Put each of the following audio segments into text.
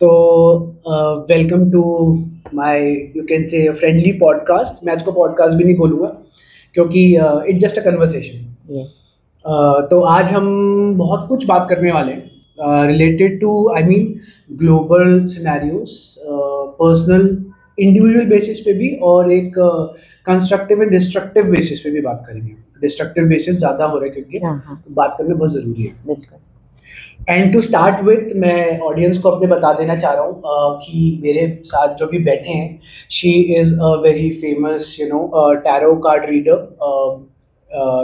तो welcome to my you can say friendly podcast. मैं इसको पॉडकास्ट भी नहीं बोलूँगा क्योंकि इट्स जस्ट अ कन्वर्सेशन। ये तो आज हम बहुत कुछ बात करने वाले हैं related to I mean global scenarios, personal individual basis पे भी और एक कंस्ट्रक्टिव एंड डिस्ट्रक्टिव बेसिस पे भी बात करेंगे। डिस्ट्रक्टिव बेसिस ज़्यादा हो रहा है क्योंकि हाँ, तो बात करना बहुत ज़रूरी है। बिल्कुल। एंड टू स्टार्ट विथ मैं ऑडियंस को अपने बता देना चाह रहा हूँ कि मेरे साथ जो भी बैठे हैं, she is a very famous tarot card reader,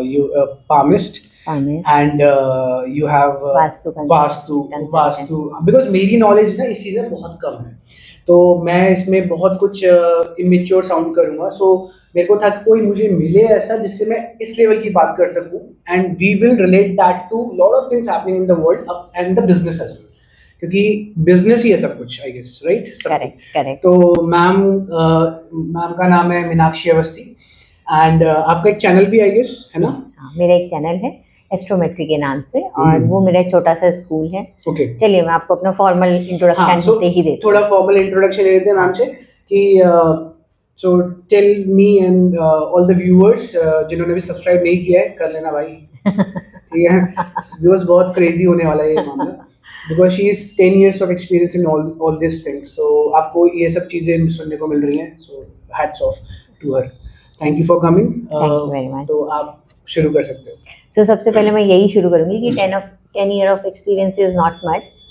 you palmist, palmist, and you have vastu vastu consultant. Vastu because मेरी नॉलेज ना इस चीज़ में बहुत कम है, तो मैं इसमें बहुत कुछ इमेच्योर साउंड करूँगा। सो मेरे को था कि कोई मुझे मिले ऐसा जिससे मैं इस लेवल की बात कर सकूं, and we will relate that to lot of things happening in the world and the business as well, क्योंकि बिजनेस ही है सब कुछ, I guess, right? Correct, correct. तो मैम का नाम है मीनाक्षी अवस्थी, एंड आपका एक चैनल भी, आई गेस, है ना? हाँ, मेरा एक चैनल है एस्ट्रोमेट्री के नाम से, और वो मेरा एक छोटा सा स्कूल है। ओके। चलिए, मैं आपको अपना फॉर्मल इंट्रोडक्शन सो दे ही देती थोड़ा हूँ। फॉर्मल इंट्रोडक्शन ले लेते हैं मैम से कि so tell me and all the viewers जिन्होंने भी सब्सक्राइब नहीं किया है, कर लेना भाई। ठीक है, व्यूअर्स बहुत क्रेजी होने वाला है ये मामला, because she is 10 years of experience in all this things. So आपको ये सब चीज़ें सुनने को मिल रही हैं, so hats off to her. Thank you for coming. Thank you very much. तो आप शुरू कर सकते हो। सो सबसे पहले मैं यही शुरू करूंगी कि 10 year of experience is not much.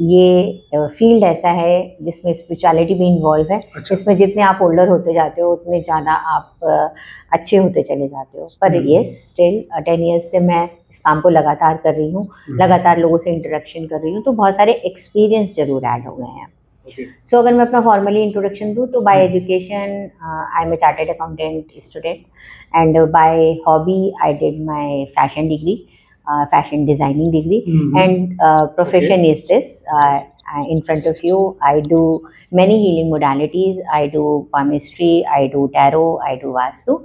ये फील्ड ऐसा है जिसमें स्पिरिचुअलिटी भी इन्वॉल्व है। अच्छा। इसमें जितने आप ओल्डर होते जाते हो उतने ज़्यादा आप अच्छे होते चले जाते हो। पर येस, स्टिल 10 years से मैं इस काम को लगातार कर रही हूँ, लगातार लोगों से इंटरेक्शन कर रही हूँ, तो बहुत सारे एक्सपीरियंस जरूर ऐड हो गए हैं। सो अगर मैं अपना फॉर्मली इंट्रोडक्शन दूँ तो by education I am a chartered accountant student, and by hobby I did my fashion degree, fashion designing degree. And profession is this. In front of you, I do many healing modalities. I do palmistry, I do tarot, I do vastu.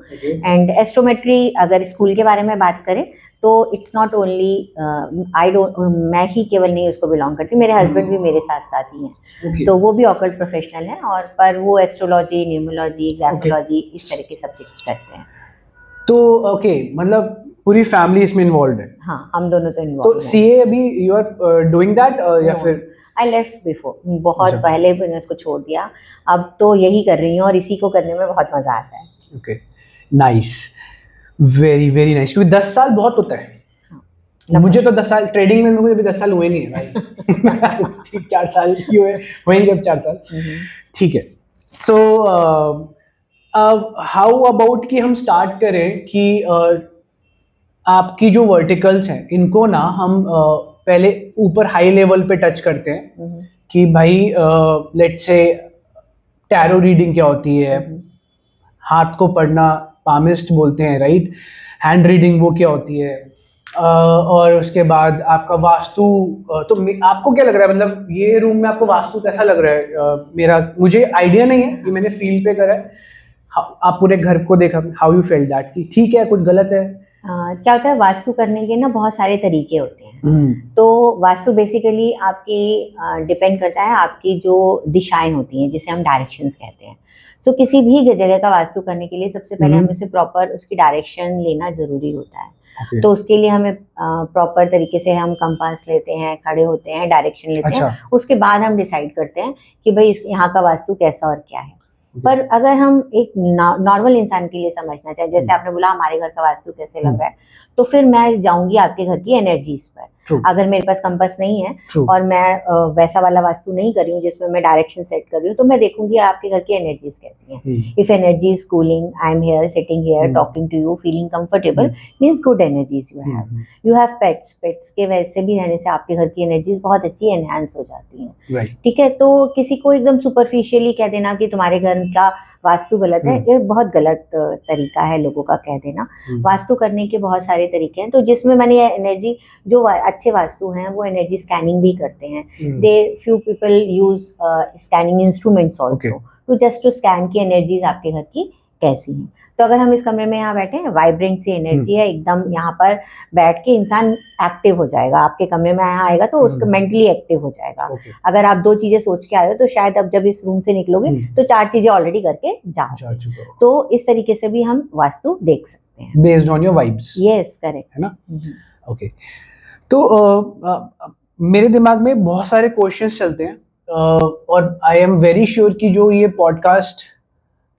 And astrometry, अगर school के बारे में बात करें तो it's not only I don't, मैं ही केवल नहीं उसको बिलोंग करती, मेरे हस्बैंड भी मेरे साथ साथ ही हैं। तो वो भी ऑकल्ट प्रोफेशनल हैं, और पर वो एस्ट्रोलॉजी, न्यूमरोलॉजी, ग्राफोलॉजी इस तरह के सब्जेक्ट्स करते हैं। तो ओके, मतलब पूरी फैमिली इसमें इन्वॉल्व है। हाँ, हम दोनों तो तो इन्वॉल्व हैं। सीए अभी यू आर डूइंग दैट या फिर? आई लेफ्ट बिफोर, बहुत अच्छा। पहले मैंने उसको छोड़ दिया। अब तो यही कर रही हूँ और इसी को करने में बहुत मजा आता है। Okay, nice, very very nice. क्योंकि 10 साल बहुत होता है। मुझे तो 10 साल ट्रेडिंग में, मुझे अभी 10 साल हुए नहीं है भाई। 3-4 साल ही हुए, होंगे अब 4 साल। ठीक है। सो हाउ अबाउट कि हम स्टार्ट करें कि आपकी जो वर्टिकल्स हैं इनको ना हम पहले ऊपर हाई लेवल पे टच करते हैं कि भाई लेट्स से टैरो रीडिंग क्या होती है, हाथ को पढ़ना पामिस्ट बोलते हैं, राइट? हैंड रीडिंग वो क्या होती है, और उसके बाद आपका वास्तु। तो आपको क्या लग रहा है, मतलब ये रूम में आपको वास्तु कैसा लग रहा है? मुझे आइडिया नहीं है, ये मैंने फील पे करा है। आप पूरे घर को देखा, हाउ यू फेल दैट कि ठीक है कुछ गलत है? क्या होता है, वास्तु करने के ना बहुत सारे तरीके होते हैं। तो वास्तु बेसिकली आपकी डिपेंड करता है आपकी जो दिशाएं होती हैं, जिसे हम डायरेक्शंस कहते हैं। सो किसी भी जगह का वास्तु करने के लिए सबसे पहले हमें उसे प्रॉपर उसकी डायरेक्शन लेना जरूरी होता है। तो उसके लिए हमें प्रॉपर तरीके से हम कंपास लेते हैं, खड़े होते हैं, डायरेक्शन लेते हैं। उसके बाद हम डिसाइड करते हैं कि भाई यहाँ का वास्तु कैसा और क्या है। पर अगर हम एक नॉर्मल इंसान के लिए समझना चाहें, जैसे आपने बोला हमारे घर का वास्तु कैसे लग रहा है, तो फिर मैं जाऊंगी आपके घर की एनर्जीज पर। अगर मेरे पास कंपास नहीं है और मैं वैसा वाला वास्तु नहीं कर रही हूँ जिसमें मैं डायरेक्शन सेट कर रही हूँ, तो मैं देखूंगी आपके घर की एनर्जीज कैसी हैं। If energy is cooling, I am here, sitting here, talking to you, feeling comfortable, means good energies you have pets. Pets के वैसे भी रहने से आपके घर की एनर्जीज बहुत अच्छी एनहांस हो जाती हैं। ठीक है, तो किसी को एकदम सुपरफिशियली कह देना कि तुम्हारे घर का वास्तु गलत है, ये बहुत गलत तरीका है लोगों का कह देना। वास्तु करने के बहुत सारे तरीके हैं, तो जिसमें मैंने ये एनर्जी, जो अच्छे वास्तु हैं वो एनर्जी स्कैनिंग भी करते हैं। They few people use scanning instruments also to just to scan की एनर्जीज आपके घर की कैसी हैं। तो अगर हम इस कमरे में यहाँ बैठे हैं, वाइब्रेंट सी एनर्जी है एकदम, यहाँ पर बैठ के इंसान एक्टिव हो जाएगा। आपके कमरे में यहाँ आएगा तो उसका मेंटली एक्टिव हो जाएगा। अगर आप 2 चीजें सोच के आए हो तो शायद अब जब इस रूम से निकलोगे तो 4 चीजें ऑलरेडी करके जाओ। तो इस तरीके से भी हम वास्तु देख सकते हैं, based on your vibes. Yes, correct, है ना? ओके। तो मेरे दिमाग में बहुत सारे क्वेश्चंस चलते हैं, और आई एम वेरी श्योर कि जो ये पॉडकास्ट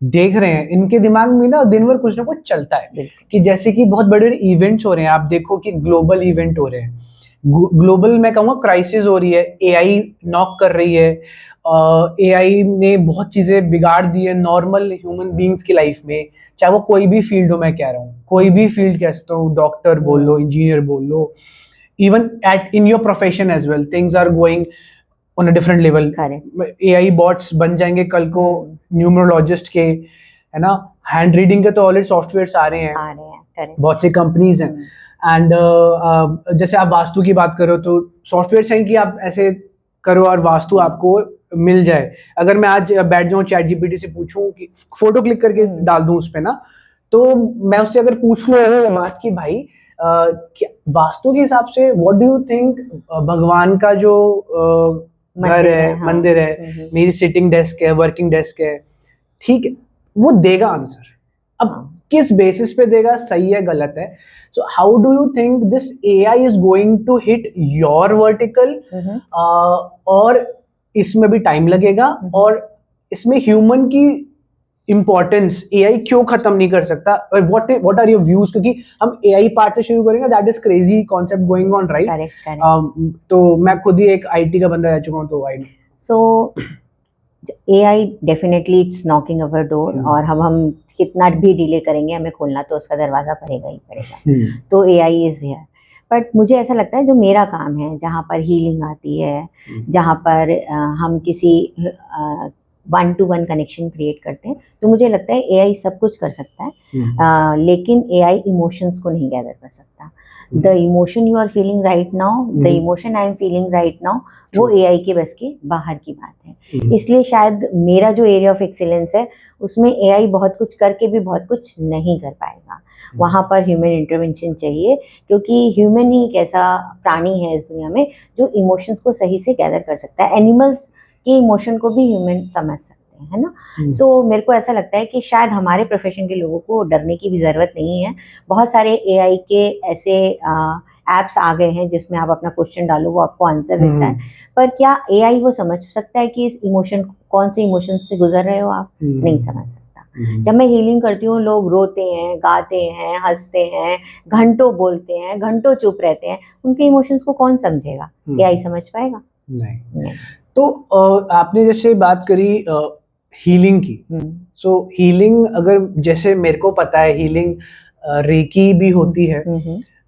देख रहे हैं इनके दिमाग में ना दिन भर कुछ ना कुछ चलता है कि जैसे कि बहुत बड़े बड़े इवेंट्स हो रहे हैं। आप देखो कि ग्लोबल इवेंट हो रहे हैं, ग्लोबल मैं कहूँगा क्राइसिस हो रही है, एआई नॉक कर रही है। एआई ने बहुत चीज़ें बिगाड़ दी है नॉर्मल ह्यूमन बींग्स की लाइफ में, चाहे वो कोई भी फील्ड हो। मैं कह रहा हूँ कोई भी फील्ड कह सकता हूँ, डॉक्टर बोल लो, इंजीनियर बोल लो, even in your profession as well things are going on a different level. AI bots बन जाएंगे कल को न्यूमरोलॉजिस्ट के, है ना? हैंड रीडिंग के तो ऑलरेडी सॉफ्टवेयर्स आ रहे हैं, बहुत सी कंपनीज हैं। एंड जैसे आप वास्तु की बात करो तो सॉफ्टवेयर हैं कि आप ऐसे करो और वास्तु आपको मिल जाए। अगर मैं आज बैठ जाऊँ चैट जीपीटी से पूछूं कि फोटो क्लिक करके डाल दूं उस पे ना, तो मैं उससे अगर पूछ लूँ बात की भाई वास्तु के हिसाब से व्हाट डू यू थिंक भगवान का जो घर है, मंदिर है, मेरी सिटिंग डेस्क है, वर्किंग डेस्क है, ठीक है, वो देगा आंसर। अब किस बेसिस पे देगा, सही है गलत है? So how do you think this AI is going to hit your vertical? और इसमें भी टाइम लगेगा, और इसमें ह्यूमन की इम्पोर्टेंस एआई क्यों खत्म नहीं कर सकता? What are your views? क्योंकि हम एआई पार्ट से शुरू करेंगे, that is crazy concept going on, right? तो मैं खुद ही एक आईटी का बंदा रह चुका हूँ, तो I so AI definitely it's knocking our door, और हम कितना भी डिले करेंगे हमें खोलना तो उसका दरवाजा पड़ेगा ही पड़ेगा। तो एआई इज हियर, बट मुझे ऐसा लगता है जो मेरा काम है, जहाँ पर हीलिंग आती है, जहाँ पर हम किसी 1-to-1 कनेक्शन क्रिएट करते हैं, तो मुझे लगता है एआई सब कुछ कर सकता है, लेकिन एआई इमोशंस को नहीं गैदर कर सकता। The emotion you are feeling right now, the emotion I am feeling right now, वो एआई के बस के बाहर की बात है। इसलिए शायद मेरा जो एरिया ऑफ एक्सीलेंस है उसमें एआई बहुत कुछ करके भी बहुत कुछ नहीं कर पाएगा। वहाँ पर ह्यूमन इंटरवेंशन चाहिए, क्योंकि ह्यूमन ही एक ऐसा प्राणी है इस दुनिया में जो इमोशंस को सही से गैदर कर सकता है। एनिमल्स कि इमोशन को भी ह्यूमन समझ सकते हैं, है ना? सो मेरे को ऐसा लगता है कि शायद हमारे प्रोफेशन के लोगों को डरने की भी ज़रूरत नहीं है। बहुत सारे एआई के ऐसे एप्स आ गए हैं जिसमें आप अपना क्वेश्चन डालो, वो आपको आंसर देता है। पर क्या एआई वो समझ सकता है कि इस इमोशन, कौन से इमोशन से गुजर रहे हो आप? नहीं समझ सकता। जब मैं हीलिंग करती हूँ, लोग रोते हैं, गाते हैं, हंसते हैं, घंटों बोलते हैं, घंटों चुप रहते हैं, उनके इमोशंस को कौन समझेगा? एआई समझ पाएगा? नहीं। तो आपने जैसे बात करी हीलिंग की, सो हीलिंग, अगर जैसे मेरे को पता है हीलिंग रेकी भी होती है,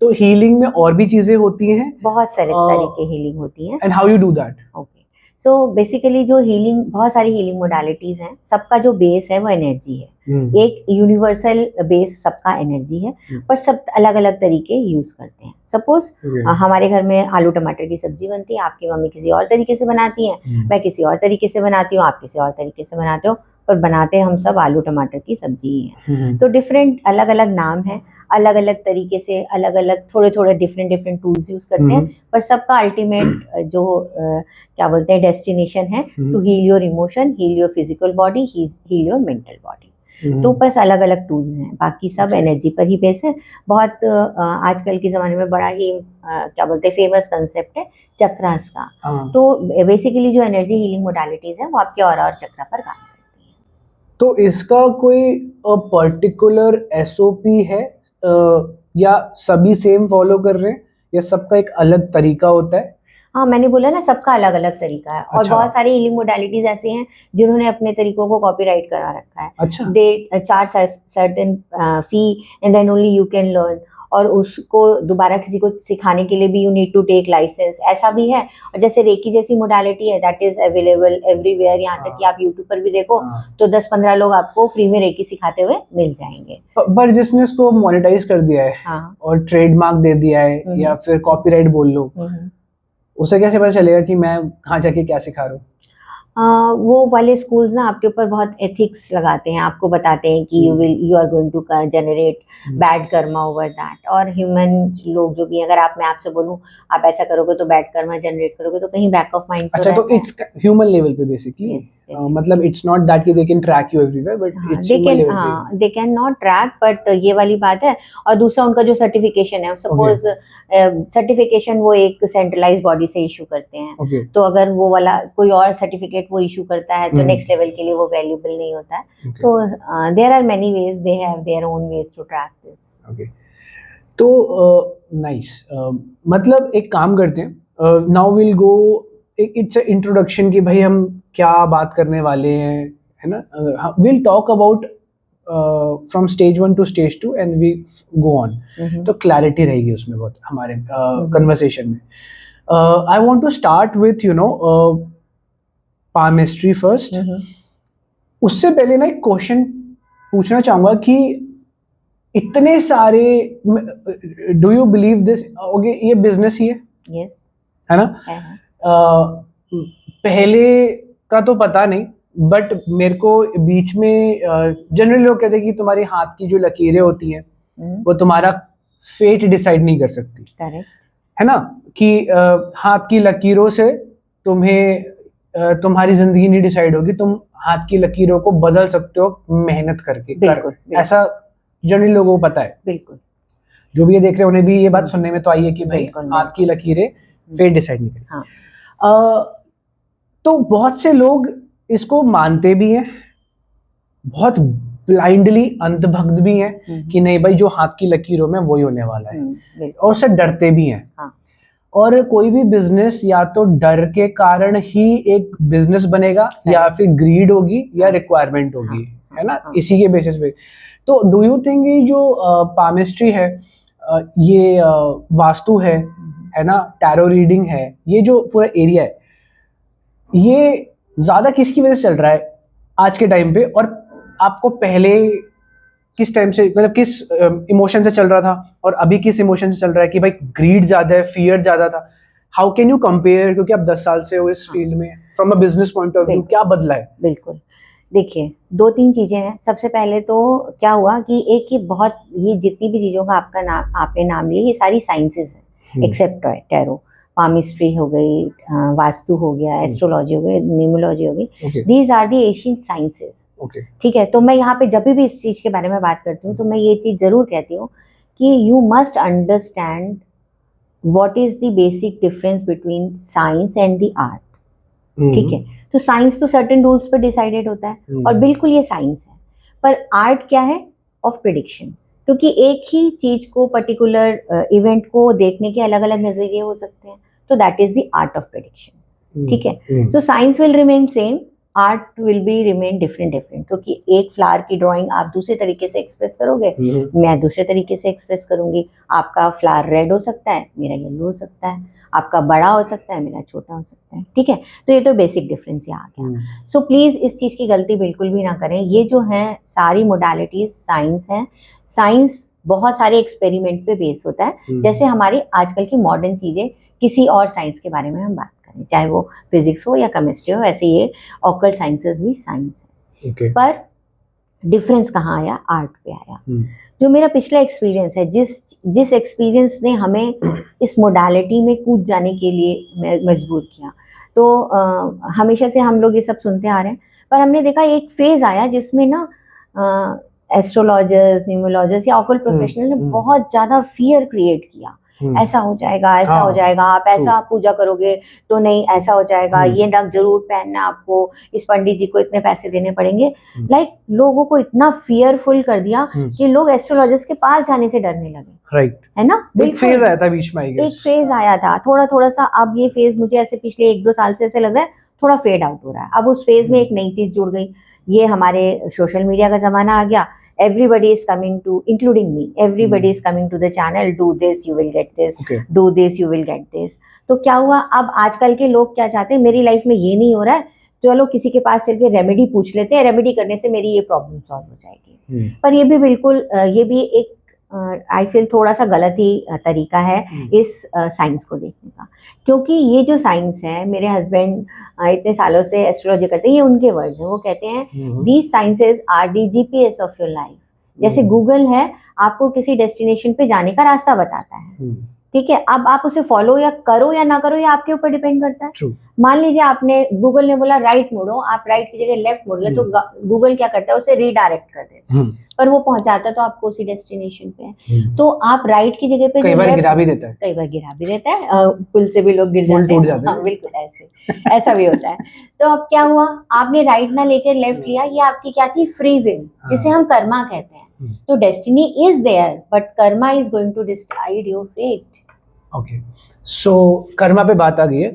तो हीलिंग में और भी चीजें होती हैं, बहुत सारे तरीके हीलिंग होती है। And how you do that? Okay, so basically जो हीलिंग, बहुत सारी हीलिंग मोडालिटीज हैं, सबका जो बेस है वो एनर्जी है। एक यूनिवर्सल बेस सबका एनर्जी है, पर सब अलग अलग तरीके यूज करते हैं। सपोज हमारे घर में आलू टमाटर की सब्जी बनती है, आपकी मम्मी किसी और तरीके से बनाती है, मैं किसी और तरीके से बनाती हूँ, आप किसी और तरीके से बनाते हो, पर बनाते हम सब आलू टमाटर की सब्जी ही है। तो डिफरेंट अलग अलग नाम है, अलग अलग तरीके से, अलग अलग थोड़े थोड़े डिफरेंट टूल्स यूज करते हैं, पर सबका अल्टीमेट जो क्या बोलते हैं डेस्टिनेशन है, to heal your emotion, heal your physical body, heal your mental body. तो बस अलग अलग टूल्स हैं, बाकी सब एनर्जी पर ही बेस है। बहुत आजकल के ज़माने में बड़ा ही क्या बोलते हैं फेमस कंसेप्ट है चक्रास का। तो बेसिकली जो एनर्जी हीलिंग मोडालिटीज है वो आपके और चक्रा पर काम करती है। तो इसका कोई पर्टिकुलर एसओपी है या सभी सेम फॉलो कर रहे हैं, या सबका एक अलग तरीका होता है? हाँ, मैंने बोला ना सबका अलग अलग तरीका है। और बहुत सारी हीलिंग मोडालिटीज ऐसे हैं जिन्होंने अपने तरीकों को कॉपीराइट करा रखा है। अच्छा। They charge certain fee and then only you can learn, और उसको दोबारा किसी को सिखाने के लिए भी you need to take licence, ऐसा भी है। और जैसे रेकी जैसी मोडालिटी है, दैट इज अवेलेबल एवरीवेयर। यहाँ तक कि आप यूट्यूब पर भी देखो तो 10-15 लोग आपको फ्री में रेकी सिखाते हुए मिल जाएंगे। पर जिसने इसको मोनेटाइज कर दिया है और ट्रेडमार्क दे दिया है या फिर कॉपीराइट बोल लो, उसे कैसे पता चलेगा कि मैं कहाँ जाके क्या सिखा रहा हूँ? वो वाले स्कूल्स ना आपके ऊपर बहुत एथिक्स लगाते हैं, आपको बताते हैं कि you are going to generate bad karma over that. और ह्यूमन लोग जो भी, अगर मैं आपसे बोलूं आप ऐसा करोगे तो बैड कर्मा जनरेट करोगे, तो कहीं बैक ऑफ माइंड अच्छा, तो इट्स ह्यूमन लेवल पे बेसिकली, मतलब इट्स नॉट दैट कि they can track you everywhere, but it's human level पे they can not track, but ये वाली बात है। और दूसरा उनका जो सर्टिफिकेशन है, सपोज सर्टिफिकेशन वो एक सेंट्रलाइज बॉडी से इशू करते हैं, तो अगर वो वाला कोई और सर्टिफिकेट वो इशू करता है तो नेक्स्ट लेवल के लिए वो वैल्यूएबल नहीं होता है। तो there are many ways, they have their own ways to track this. Okay, तो नाइस, मतलब एक काम करते हैं, now will go, it's introduction कि भाई हम क्या बात करने वाले हैं, है ना। Will talk about from stage 1 to stage 2 and we go on, तो क्लैरिटी रहेगी उसमें बहुत हमारे कन्वर्सेशन में। I want to start with palmistry first. उससे पहले ना एक क्वेश्चन पूछना चाहूंगा कि इतने सारे, do you believe this, okay ये बिजनेस ही है, yes. है ना। पहले का तो पता नहीं, बट मेरे को बीच में जनरली लोग कहते हैं कि तुम्हारे हाथ की जो लकीरें होती हैं वो तुम्हारा फेट डिसाइड नहीं कर सकती, है ना, कि हाथ की लकीरों से तुम्हें तुम्हारी जिंदगी नहीं डिसाइड होगी, तुम हाथ की लकीरों को बदल सकते हो मेहनत करके। ऐसा जनरली लोगों को पता है, बिल्कुल, जो भी ये देख रहे हैं उन्हें भी ये बात सुनने में तो आई है कि भाई हाथ की लकीरें फेट डिसाइड नहीं करती। तो बहुत से लोग इसको मानते भी हैं, बहुत ब्लाइंडली अंधभक्त भी हैं कि नहीं भाई जो हाथ की लकीरों में वही होने वाला है, और उससे डरते भी हैं। और कोई भी बिजनेस या तो डर के कारण ही एक बिजनेस बनेगा, या फिर ग्रीड होगी, या रिक्वायरमेंट होगी, है ना, इसी के बेसिस पे। तो डू यू थिंक ये जो पामिस्ट्री है, ये वास्तु है ना, टैरो रीडिंग है, ये जो पूरा एरिया है, ये ज्यादा किसकी वजह से चल रहा है आज के टाइम पे, और आपको पहले किस टाइम से, मतलब किस इमोशन से चल रहा था, और अभी किस इमोशन से चल रहा है कि भाई ग्रीड ज्यादा है, फियर ज्यादा था? हाउ कैन यू कंपेयर, क्योंकि आप 10 साल से हो इस फील्ड में, from a business point of view क्या बदला है? बिल्कुल, देखिए 2-3 चीजें हैं। सबसे पहले तो क्या हुआ कि एक ही बहुत, ये जितनी भी चीजों का आपने नाम लिया, ये सारी साइंसेस हैं एक्सेप्ट टैरो। पामिस्ट्री हो गई, वास्तु हो गया, एस्ट्रोलॉजी हो गई, न्यूमरोलॉजी हो गई, these are the ancient sciences. ठीक है, तो मैं यहाँ पे जब भी इस चीज के बारे में बात करती हूँ तो मैं ये चीज जरूर कहती हूँ कि you must understand what is the basic difference between science and the art. ठीक है, तो साइंस तो सर्टेन रूल्स पर डिसाइडेड होता है, और बिल्कुल ये साइंस है, पर आर्ट क्या है? ऑफ प्रिडिक्शन, क्योंकि एक ही चीज को, पर्टिकुलर इवेंट को देखने के अलग अलग नजरिए हो सकते हैं, तो that is the art of prediction. ठीक है, so science will remain same, art will be remain different, क्योंकि एक फ्लावर की ड्राइंग आप दूसरे तरीके से एक्सप्रेस करोगे, मैं दूसरे तरीके से एक्सप्रेस करूंगी। आपका फ्लावर रेड हो सकता है, मेरा येलो हो सकता है, आपका बड़ा हो सकता है, मेरा छोटा हो सकता है। ठीक है, तो ये तो बेसिक डिफरेंस यहाँ आ गया। सो प्लीज इस चीज की गलती बिल्कुल भी ना करें। ये जो है सारी मोडालिटीज साइंस है। साइंस बहुत सारे एक्सपेरिमेंट पे बेस होता है, जैसे हमारी आजकल की मॉडर्न चीजें किसी और साइंस के बारे में हम बात करें, चाहे वो फिजिक्स हो या केमिस्ट्री हो, ऐसे ये ऑकल्ट साइंसेस भी साइंस है। पर डिफरेंस कहाँ आया? आर्ट पे आया। जो मेरा पिछला एक्सपीरियंस है, जिस एक्सपीरियंस ने हमें इस मोडालिटी में कूद जाने के लिए मजबूर किया, तो हमेशा से हम लोग ये सब सुनते आ रहे हैं, पर हमने देखा एक फेज आया जिसमें ना एस्ट्रोलॉजर्स, न्यूमरोलॉजर्स या ऑकल्ट प्रोफेशनल ने बहुत ज्यादा फियर क्रिएट किया। ऐसा हो जाएगा, ऐसा हो जाएगा, आप ऐसा पूजा करोगे तो नहीं, ऐसा हो जाएगा, ये रंग जरूर पहनना, आपको इस पंडित जी को इतने पैसे देने पड़ेंगे। लाइक लोगों को इतना फियरफुल कर दिया कि लोग एस्ट्रोलॉजर्स के पास जाने से डरने लगे। राइट, है ना। एक फेज आया था बीच में, एक फेज आया था, थोड़ा सा। अब ये फेज मुझे ऐसे पिछले 1-2 साल से ऐसे लग रहा है थोड़ा फेड आउट हो रहा है। अब उस फेज में एक नई चीज जुड़ गई, ये हमारे सोशल मीडिया का जमाना आ गया। Everybody is coming to, including me, everybody is coming to the channel, do this you will get this, do this you will get this. तो क्या हुआ, अब आजकल के लोग क्या चाहते हैं, मेरी लाइफ में ये नहीं हो रहा है, चलो किसी के पास चल के रेमेडी पूछ लेते हैं, रेमेडी करने से मेरी ये प्रॉब्लम सॉल्व हो जाएगी। पर ये भी बिल्कुल, ये भी एक आई फील थोड़ा सा गलत ही तरीका है इस साइंस को देखने का, क्योंकि ये जो साइंस है, मेरे हस्बैंड इतने सालों से एस्ट्रोलॉजी करते हैं, ये उनके वर्ड्स हैं, वो कहते हैं these sciences are the GPS of your life. जैसे गूगल है, आपको किसी डेस्टिनेशन पे जाने का रास्ता बताता है, ठीक है, अब आप उसे फॉलो या करो या ना करो, ये आपके ऊपर डिपेंड करता है। True. मान लीजिए आपने, गूगल ने बोला राइट मुड़ो, आप राइट की जगह लेफ्ट मुड़ गए, तो गूगल क्या करता है, उसे रीडायरेक्ट कर देता है, पर वो पहुंचाता तो आपको उसी डेस्टिनेशन पे है। तो आप राइट की जगह पे कई बार गिरा भी देता है, कई बार गिरा भी देता है, पुल से भी लोग गिर जाते हैं, हाँ, बिल्कुल ऐसे ऐसा भी होता है। तो अब क्या हुआ, आपने राइट ना लेकर लेफ्ट लिया, ये आपकी क्या थी, फ्री विल, जिसे हम कर्मा कहते हैं। तो destiny is there, but karma is going to decide your fate. Okay, so karma पे बात आ गई है।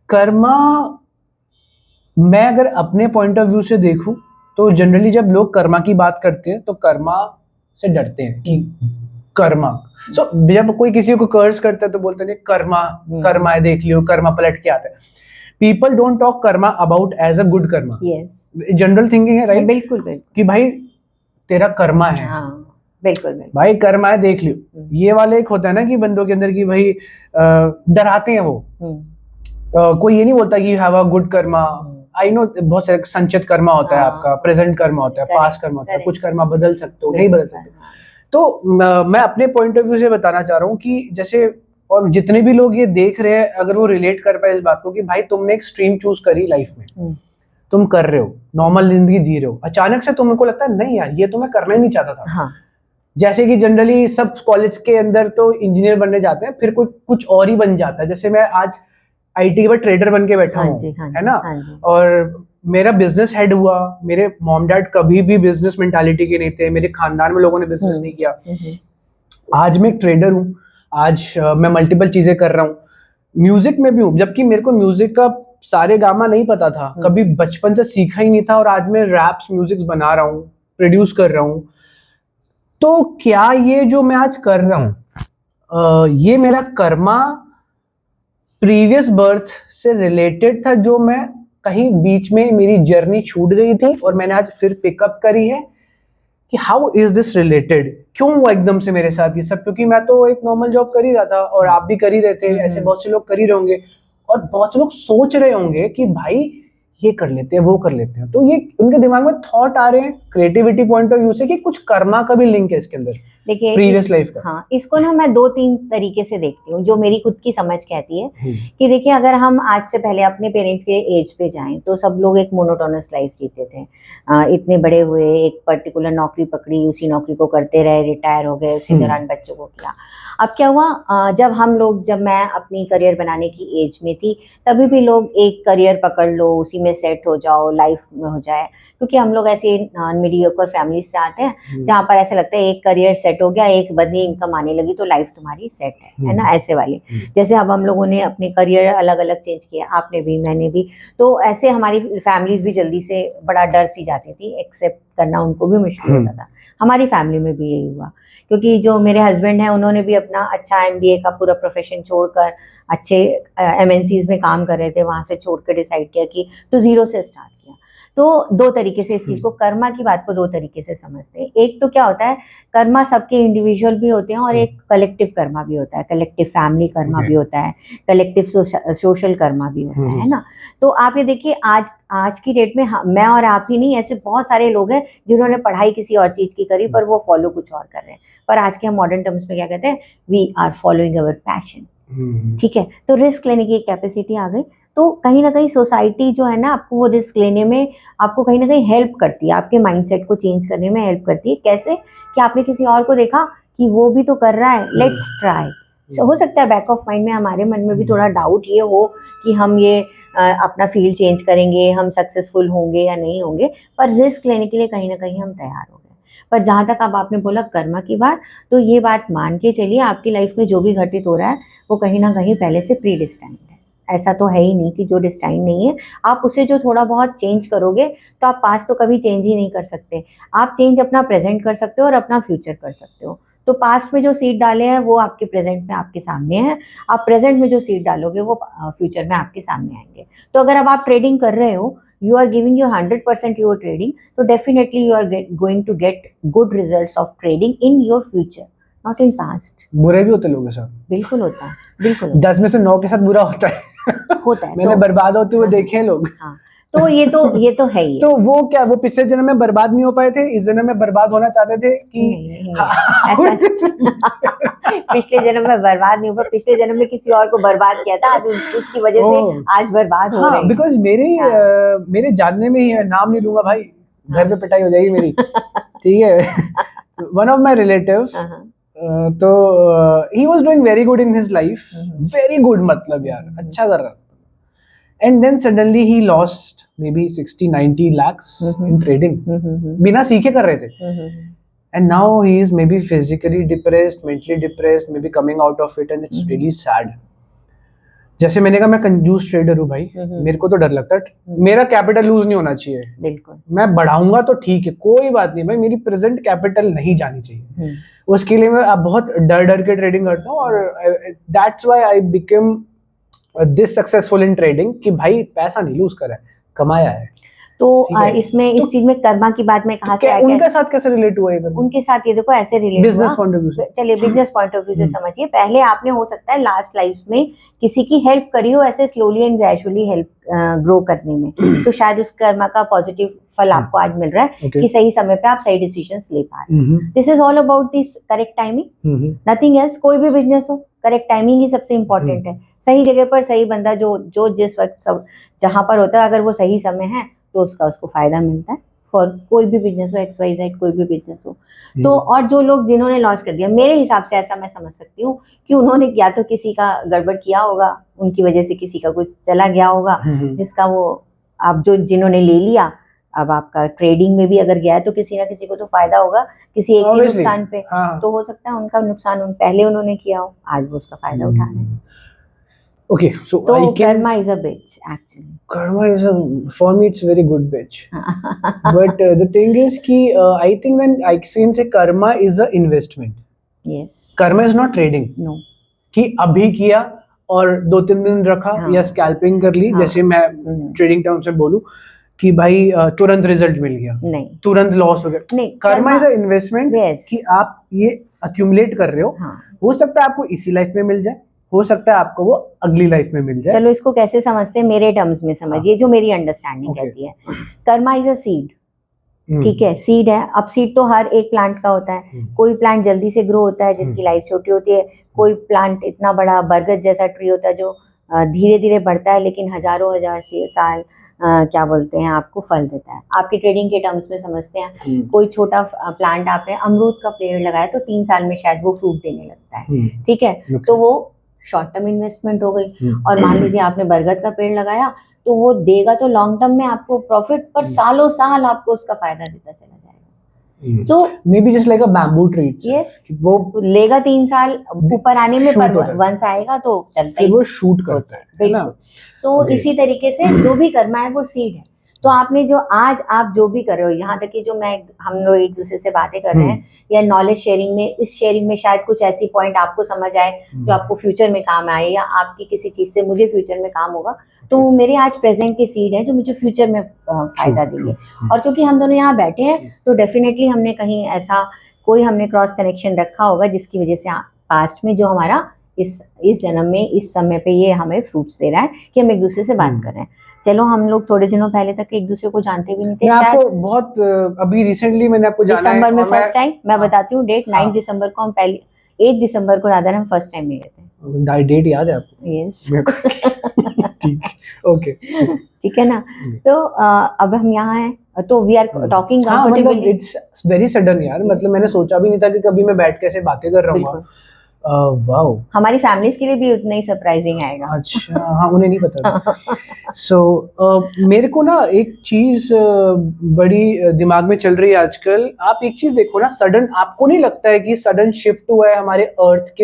कर्मा, मैं अगर अपने पॉइंट ऑफ व्यू से देखूं तो जनरली जब लोग कर्मा की बात करते हैं तो कर्मा से डरते हैं कि कर्मा, सो जब कोई किसी को कर्स करता है तो बोलते हैं कर्मा, कर्मा है, देख लियो, कर्मा पलट के आता है। People don't talk karma about as a good karma. Yes, general thinking है, राइट? बिल्कुल बिल्कुल, कि भाई तेरा कर्मा है, हाँ बिल्कुल बिल्कुल, भाई कर्मा है, देख लियो। ये वाले एक होता है ना कि बंदों के अंदर की भाई डराते हैं वो। कोई ये नहीं बोलता कि you have a good Karma. I know बहुत सारे संचित कर्मा होता है आपका, प्रेजेंट कर्मा होता है, पास्ट कर्मा होता है, कुछ कर्मा बदल सकते हो, नहीं बदल सकते। तो मैं अपने पॉइंट ऑफ व्यू से बताना चाह रहा हूँ कि जैसे, और जितने भी लोग ये देख रहे हैं, अगर वो रिलेट कर पाए इस बात को कि भाई तुमने एक स्ट्रीम चूज करी लाइफ में, तुम कर रहे हो, नॉर्मल जिंदगी जी रहे हो, अचानक से तुमको लगता है नहीं यार ये तो मैं करना ही नहीं चाहता था। हाँ। जैसे कि जनरली सब कॉलेज के अंदर तो इंजीनियर बनने जाते हैं, फिर कोई कुछ और ही बन जाता है। जैसे मैं आज आईटी में ट्रेडर बन के बैठा हूँ, है ना, और मेरा बिजनेस हेड हुआ। मेरे मॉम डैड कभी भी बिजनेस मेंटालिटी के नहीं थे, मेरे खानदान में लोगों ने बिजनेस नहीं किया। आज मैं एक ट्रेडर हूँ, आज मैं मल्टीपल चीजें कर रहा हूँ, म्यूजिक में भी हूँ, जबकि मेरे को म्यूजिक का सारे गामा नहीं पता था, कभी बचपन से सीखा ही नहीं था, और आज मैं रैप्स म्यूजिक बना रहा हूँ, प्रोड्यूस कर रहा हूँ। तो क्या ये जो मैं आज कर रहा हूँ, ये मेरा कर्मा प्रीवियस बर्थ से रिलेटेड था, जो मैं कहीं बीच में मेरी जर्नी छूट गई थी और मैंने आज फिर पिकअप करी है कि हाउ इज दिस रिलेटेड, क्यों हुआ एकदम से मेरे साथ ये सब? क्योंकि मैं तो एक नॉर्मल जॉब कर ही रहा था और आप भी कर ही रहे थे, ऐसे बहुत से लोग कर ही रहे होंगे, और बहुत से लोग सोच रहे होंगे कि भाई ये कर लेते हैं, वो कर लेते हैं। तो ये उनके दिमाग में थॉट आ रहे हैं क्रिएटिविटी पॉइंट ऑफ व्यू से कि कुछ कर्मा का भी लिंक है इसके अंदर, देखिए प्रीवियस लाइफ का। हाँ, इसको ना मैं 2-3 तरीके से देखती हूँ, जो मेरी खुद की समझ कहती है कि देखिए, अगर हम आज से पहले अपने पेरेंट्स के एज पे जाएं तो सब लोग एक मोनोटोनस लाइफ जीते थे। इतने बड़े हुए, एक पर्टिकुलर नौकरी पकड़ी, उसी नौकरी को करते रहे, रिटायर हो गए, उसी दौरान बच्चों को किया। अब क्या हुआ, जब मैं अपनी करियर बनाने की एज में थी, तभी भी लोग एक करियर पकड़ लो, उसी में सेट हो जाओ, लाइफ में हो जाए, क्योंकि हम लोग ऐसे मीडियोकर फैमिली से आते हैं जहाँ पर ऐसा लगता है एक करियर सेट हो गया, एक बड़ी इनकम आने लगी तो लाइफ तुम्हारी सेट है ना, ऐसे वाले। जैसे अब हम लोगों ने अपने करियर अलग अलग चेंज किया, आपने भी, मैंने भी, तो ऐसे हमारी फैमिलीज भी जल्दी से बड़ा डर सी जाती थी, एक्सेप्ट करना उनको भी मुश्किल होता था। हमारी फैमिली में भी यही हुआ, क्योंकि जो मेरे हस्बैंड हैं उन्होंने भी अपना अच्छा एमबीए का पूरा प्रोफेशन छोड़कर अच्छे एमएनसीज में काम कर रहे थे, वहां से छोड़ कर डिसाइड किया कि तो जीरो से स्टार्ट किया। तो 2 तरीके से इस चीज को, कर्मा की बात को 2 तरीके से समझते हैं। एक तो क्या होता है, कर्मा सबके इंडिविजुअल भी होते हैं और एक कलेक्टिव कर्मा भी होता है, कलेक्टिव फैमिली कर्मा भी होता है, कलेक्टिव सोशल कर्मा भी होता है ना। तो आप ये देखिए, आज की डेट में मैं और आप ही नहीं, ऐसे बहुत सारे लोग हैं जिन्होंने पढ़ाई किसी और चीज की करी पर वो फॉलो कुछ और कर रहे हैं। पर आज के हम मॉडर्न टर्म्स में क्या कहते हैं, we are following our passion. ठीक है, तो रिस्क लेने की एक कैपेसिटी आ गई। तो कहीं ना कहीं सोसाइटी जो है ना, आपको वो रिस्क लेने में आपको कहीं ना कहीं हेल्प करती है, आपके माइंडसेट को चेंज करने में हेल्प करती है। कैसे? कि आपने किसी और को देखा कि वो भी तो कर रहा है, लेट्स ट्राई। हो सकता है बैक ऑफ माइंड में हमारे मन में भी थोड़ा डाउट ये हो कि हम ये अपना फील्ड चेंज करेंगे, हम सक्सेसफुल होंगे या नहीं होंगे, पर रिस्क लेने के लिए कहीं ना कहीं हम तैयार हो गए। पर जहाँ तक अब आपने बोला कर्मा की बात, तो ये बात मान के चलिए, आपकी लाइफ में जो भी घटित हो रहा है वो कहीं ना कहीं पहले से प्री डिस्टाइंड है। ऐसा तो है ही नहीं कि जो डिस्टाइन नहीं है। आप उसे जो थोड़ा बहुत चेंज करोगे तो आप पास्ट तो कभी चेंज ही नहीं कर सकते। आप चेंज अपना प्रेजेंट कर सकते हो और अपना फ्यूचर कर सकते हो। तो पास्ट में जो सीड डाले हैं वो आपके प्रेजेंट में आपके सामने है, आप प्रेजेंट में जो सीड डालोगे वो फ्यूचर में आपके सामने आएंगे। तो अगर अब आप ट्रेडिंग कर रहे हो, you are giving your 100% your trading, तो definitely you are going to get good results of trading in your future, not in past. बुरे भी होते लोग साहब, बिल्कुल होता है, बिल्कुल होता 10 में से 9 के साथ बुरा होता है। होता है। मैंने तो बर्बाद होते हुए हाँ, देखे हैं लोग। हाँ, तो ये तो है ही है। तो वो क्या, वो पिछले जन्म में बर्बाद नहीं हो पाए थे, इस जन्म में बर्बाद होना चाहते थे कि नहीं, ऐसा पिछले जन्म में बर्बाद नहीं हुआ, पिछले जन्म में किसी और को बर्बाद किया था, आज उसकी वजह से आज बर्बाद हो रहे हैं। बिकॉज मेरे जानने में ही है, नाम नहीं लूंगा भाई, घर पे पिटाई हो जाएगी मेरी। ठीक है, वन ऑफ माई रिलेटिव्स, तो he was doing very good in his life, very good, मतलब यार अच्छा कर रहा, and then suddenly he lost maybe 60-90 lakhs in trading, बिना सीखे कर रहे थे, and now he is maybe physically depressed, mentally depressed, maybe coming out of it, and it's really sad. जैसे मैंने कहा, मैं कंजूस ट्रेडर हूँ भाई, मेरे को तो डर लगता है, मेरा कैपिटल लूज नहीं होना चाहिए। बिल्कुल, मैं बढ़ाऊंगा तो ठीक है, कोई बात नहीं भाई, मेरी प्रेजेंट कैपिटल नहीं जानी चाहिए। उसके लिए मैं बहुत डर डर के ट्रेडिंग करता हूँ, और that's why I become this successful in trading, कि भाई पैसा नहीं लूज करा है, कमाया है। तो इसमें इस चीज में कर्मा की बात में कहाँ से आया, उनके साथ कैसे रिलेट हुआ है? उनके साथ ये देखो ऐसे relate business point of view से, चलिए बिजनेस पॉइंट ऑफ व्यू से समझिए। पहले आपने हो सकता है लास्ट लाइफ में किसी की हेल्प करी हो, ऐसे slowly and gradually help grow करने में, तो शायद उस कर्मा का पॉजिटिव फल आपको आज मिल रहा है कि सही समय पे आप सही डिसीजंस ले पा रहे हो। This is all about this correct timing, nothing else. कोई भी बिजनेस हो, करेक्ट टाइमिंग ही सबसे इंपॉर्टेंट है। सही जगह पर सही बंदा जो जिस वक्त सब जहां पर होता है, अगर वो सही समय है तो उसको फायदा मिलता है। फॉर कोई भी बिजनेस हो, XYZ कोई भी बिजनेस हो। तो और जो लोग जिन्होंने लॉस कर दिया, मेरे हिसाब से ऐसा मैं समझ सकती हूँ कि उन्होंने या तो किसी का गड़बड़ किया होगा, उनकी वजह से किसी का कुछ चला गया होगा, जिसका वो आप जिन्होंने ले लिया, अब आपका ट्रेडिंग में भी अगर गया है तो किसी ना किसी को तो फायदा होगा, किसी एक के नुकसान पे। तो हो सकता है उनका नुकसान पहले उन्होंने किया हो, आज वो उसका फायदा उठा रहे हैं। Okay, so karma is a bitch, actually. Karma is for me, it's a very good bitch. But the thing is कि I think when I can say karma is a investment. Yes. Karma is not trading. No. कि अभी किया और 2-3 दिन रखा, या scalping कर ली, जैसे मैं ट्रेडिंग टर्म से बोलूं कि भाई तुरंत रिजल्ट मिल गया, नहीं, तुरंत लॉस हो गया, नहीं। कर्मा इज अ इन्वेस्टमेंट, कि आप ये अक्यूमुलेट कर रहे हो, हो सकता है आपको इसी लाइफ में मिल जाए, हो सकता है आपको वो अगली लाइफ में मिल जाए। चलो इसको कैसे समझते हैं, मेरे टर्म्स में समझिए, जो मेरी अंडरस्टैंडिंग कहती है। कर्मा इज अ सीड, ठीक है, सीड है। अब सीड तो हर एक प्लांट का होता है। कोई प्लांट जल्दी से ग्रो होता है जिसकी लाइफ छोटी होती है, कोई प्लांट इतना बड़ा बरगद जैसा ट्री होता है जो धीरे धीरे बढ़ता है लेकिन हजारों हजार साल क्या बोलते हैं आपको फल देता है। आपकी ट्रेडिंग के टर्म्स में समझते हैं, कोई छोटा प्लांट आपने अमरूद का पेड़ लगाया तो 3 साल में शायद वो फ्रूट देने लगता है, ठीक है, तो वो शॉर्ट टर्म इन्वेस्टमेंट हो गई। और मान लीजिए आपने बरगद का पेड़ लगाया तो वो देगा तो लॉन्ग टर्म में आपको प्रॉफिट, पर सालों साल आपको उसका फायदा देता चला जाएगा। So may be just like a bamboo tree, yes, वो लेगा 3 साल ऊपर आने में, पर वंस आएगा तो चलता ही, वो शूट करता है, बिल्कुल। सो इसी तरीके से जो भी कर्मा है वो सीड है। तो आपने जो आज आप जो भी कर रहे हो, यहाँ तक कि जो हम लोग एक दूसरे से बातें कर रहे हैं या नॉलेज शेयरिंग में, इस शेयरिंग में शायद कुछ ऐसी पॉइंट आपको समझ आए जो आपको फ्यूचर में काम आए, या आपकी किसी चीज से मुझे फ्यूचर में काम होगा, तो मेरे आज प्रेजेंट के सीड है जो मुझे फ्यूचर में फायदा देंगे। और क्योंकि हम दोनों यहाँ बैठे हैं तो डेफिनेटली हमने कहीं ऐसा कोई हमने क्रॉस कनेक्शन रखा होगा जिसकी वजह से पास्ट में जो हमारा इस जन्म में इस समय पे ये हमें फ्रूट्स दे रहा है कि हम एक दूसरे से बात कर रहे हैं। चलो हम लोग थोड़े दिनों पहले तक एक दूसरे को जानते भी नहीं थे। मैं आपको बहुत अभी रिसेंटली मैंने आपको जाना है, दिसंबर में फर्स्ट टाइम, मैं बताती हूँ डेट, 9 दिसंबर को हम पहले, 8 दिसंबर को राधा हम फर्स्ट टाइम मिले थे। डेट याद है आपको? यस। ठीक, ओके, ठीक है ना। तो अब हम यहाँ हैं तो we are talking comfortably. It's very sudden यार, मतलब मैंने सोचा भी नहीं था कि कभी मैं बैठ के ऐसे बातें कर रहा हूँ। वाओ, हमारी फैमिलीज के लिए भी उतना ही सरप्राइजिंग आएगा। अच्छा, हाँ, उन्हें नहीं पता। सो मेरे को ना एक चीज बड़ी दिमाग में चल रही है आजकल। आप एक चीज देखो ना, सडन, आपको नहीं लगता है कि सडन शिफ्ट हुआ है हमारे अर्थ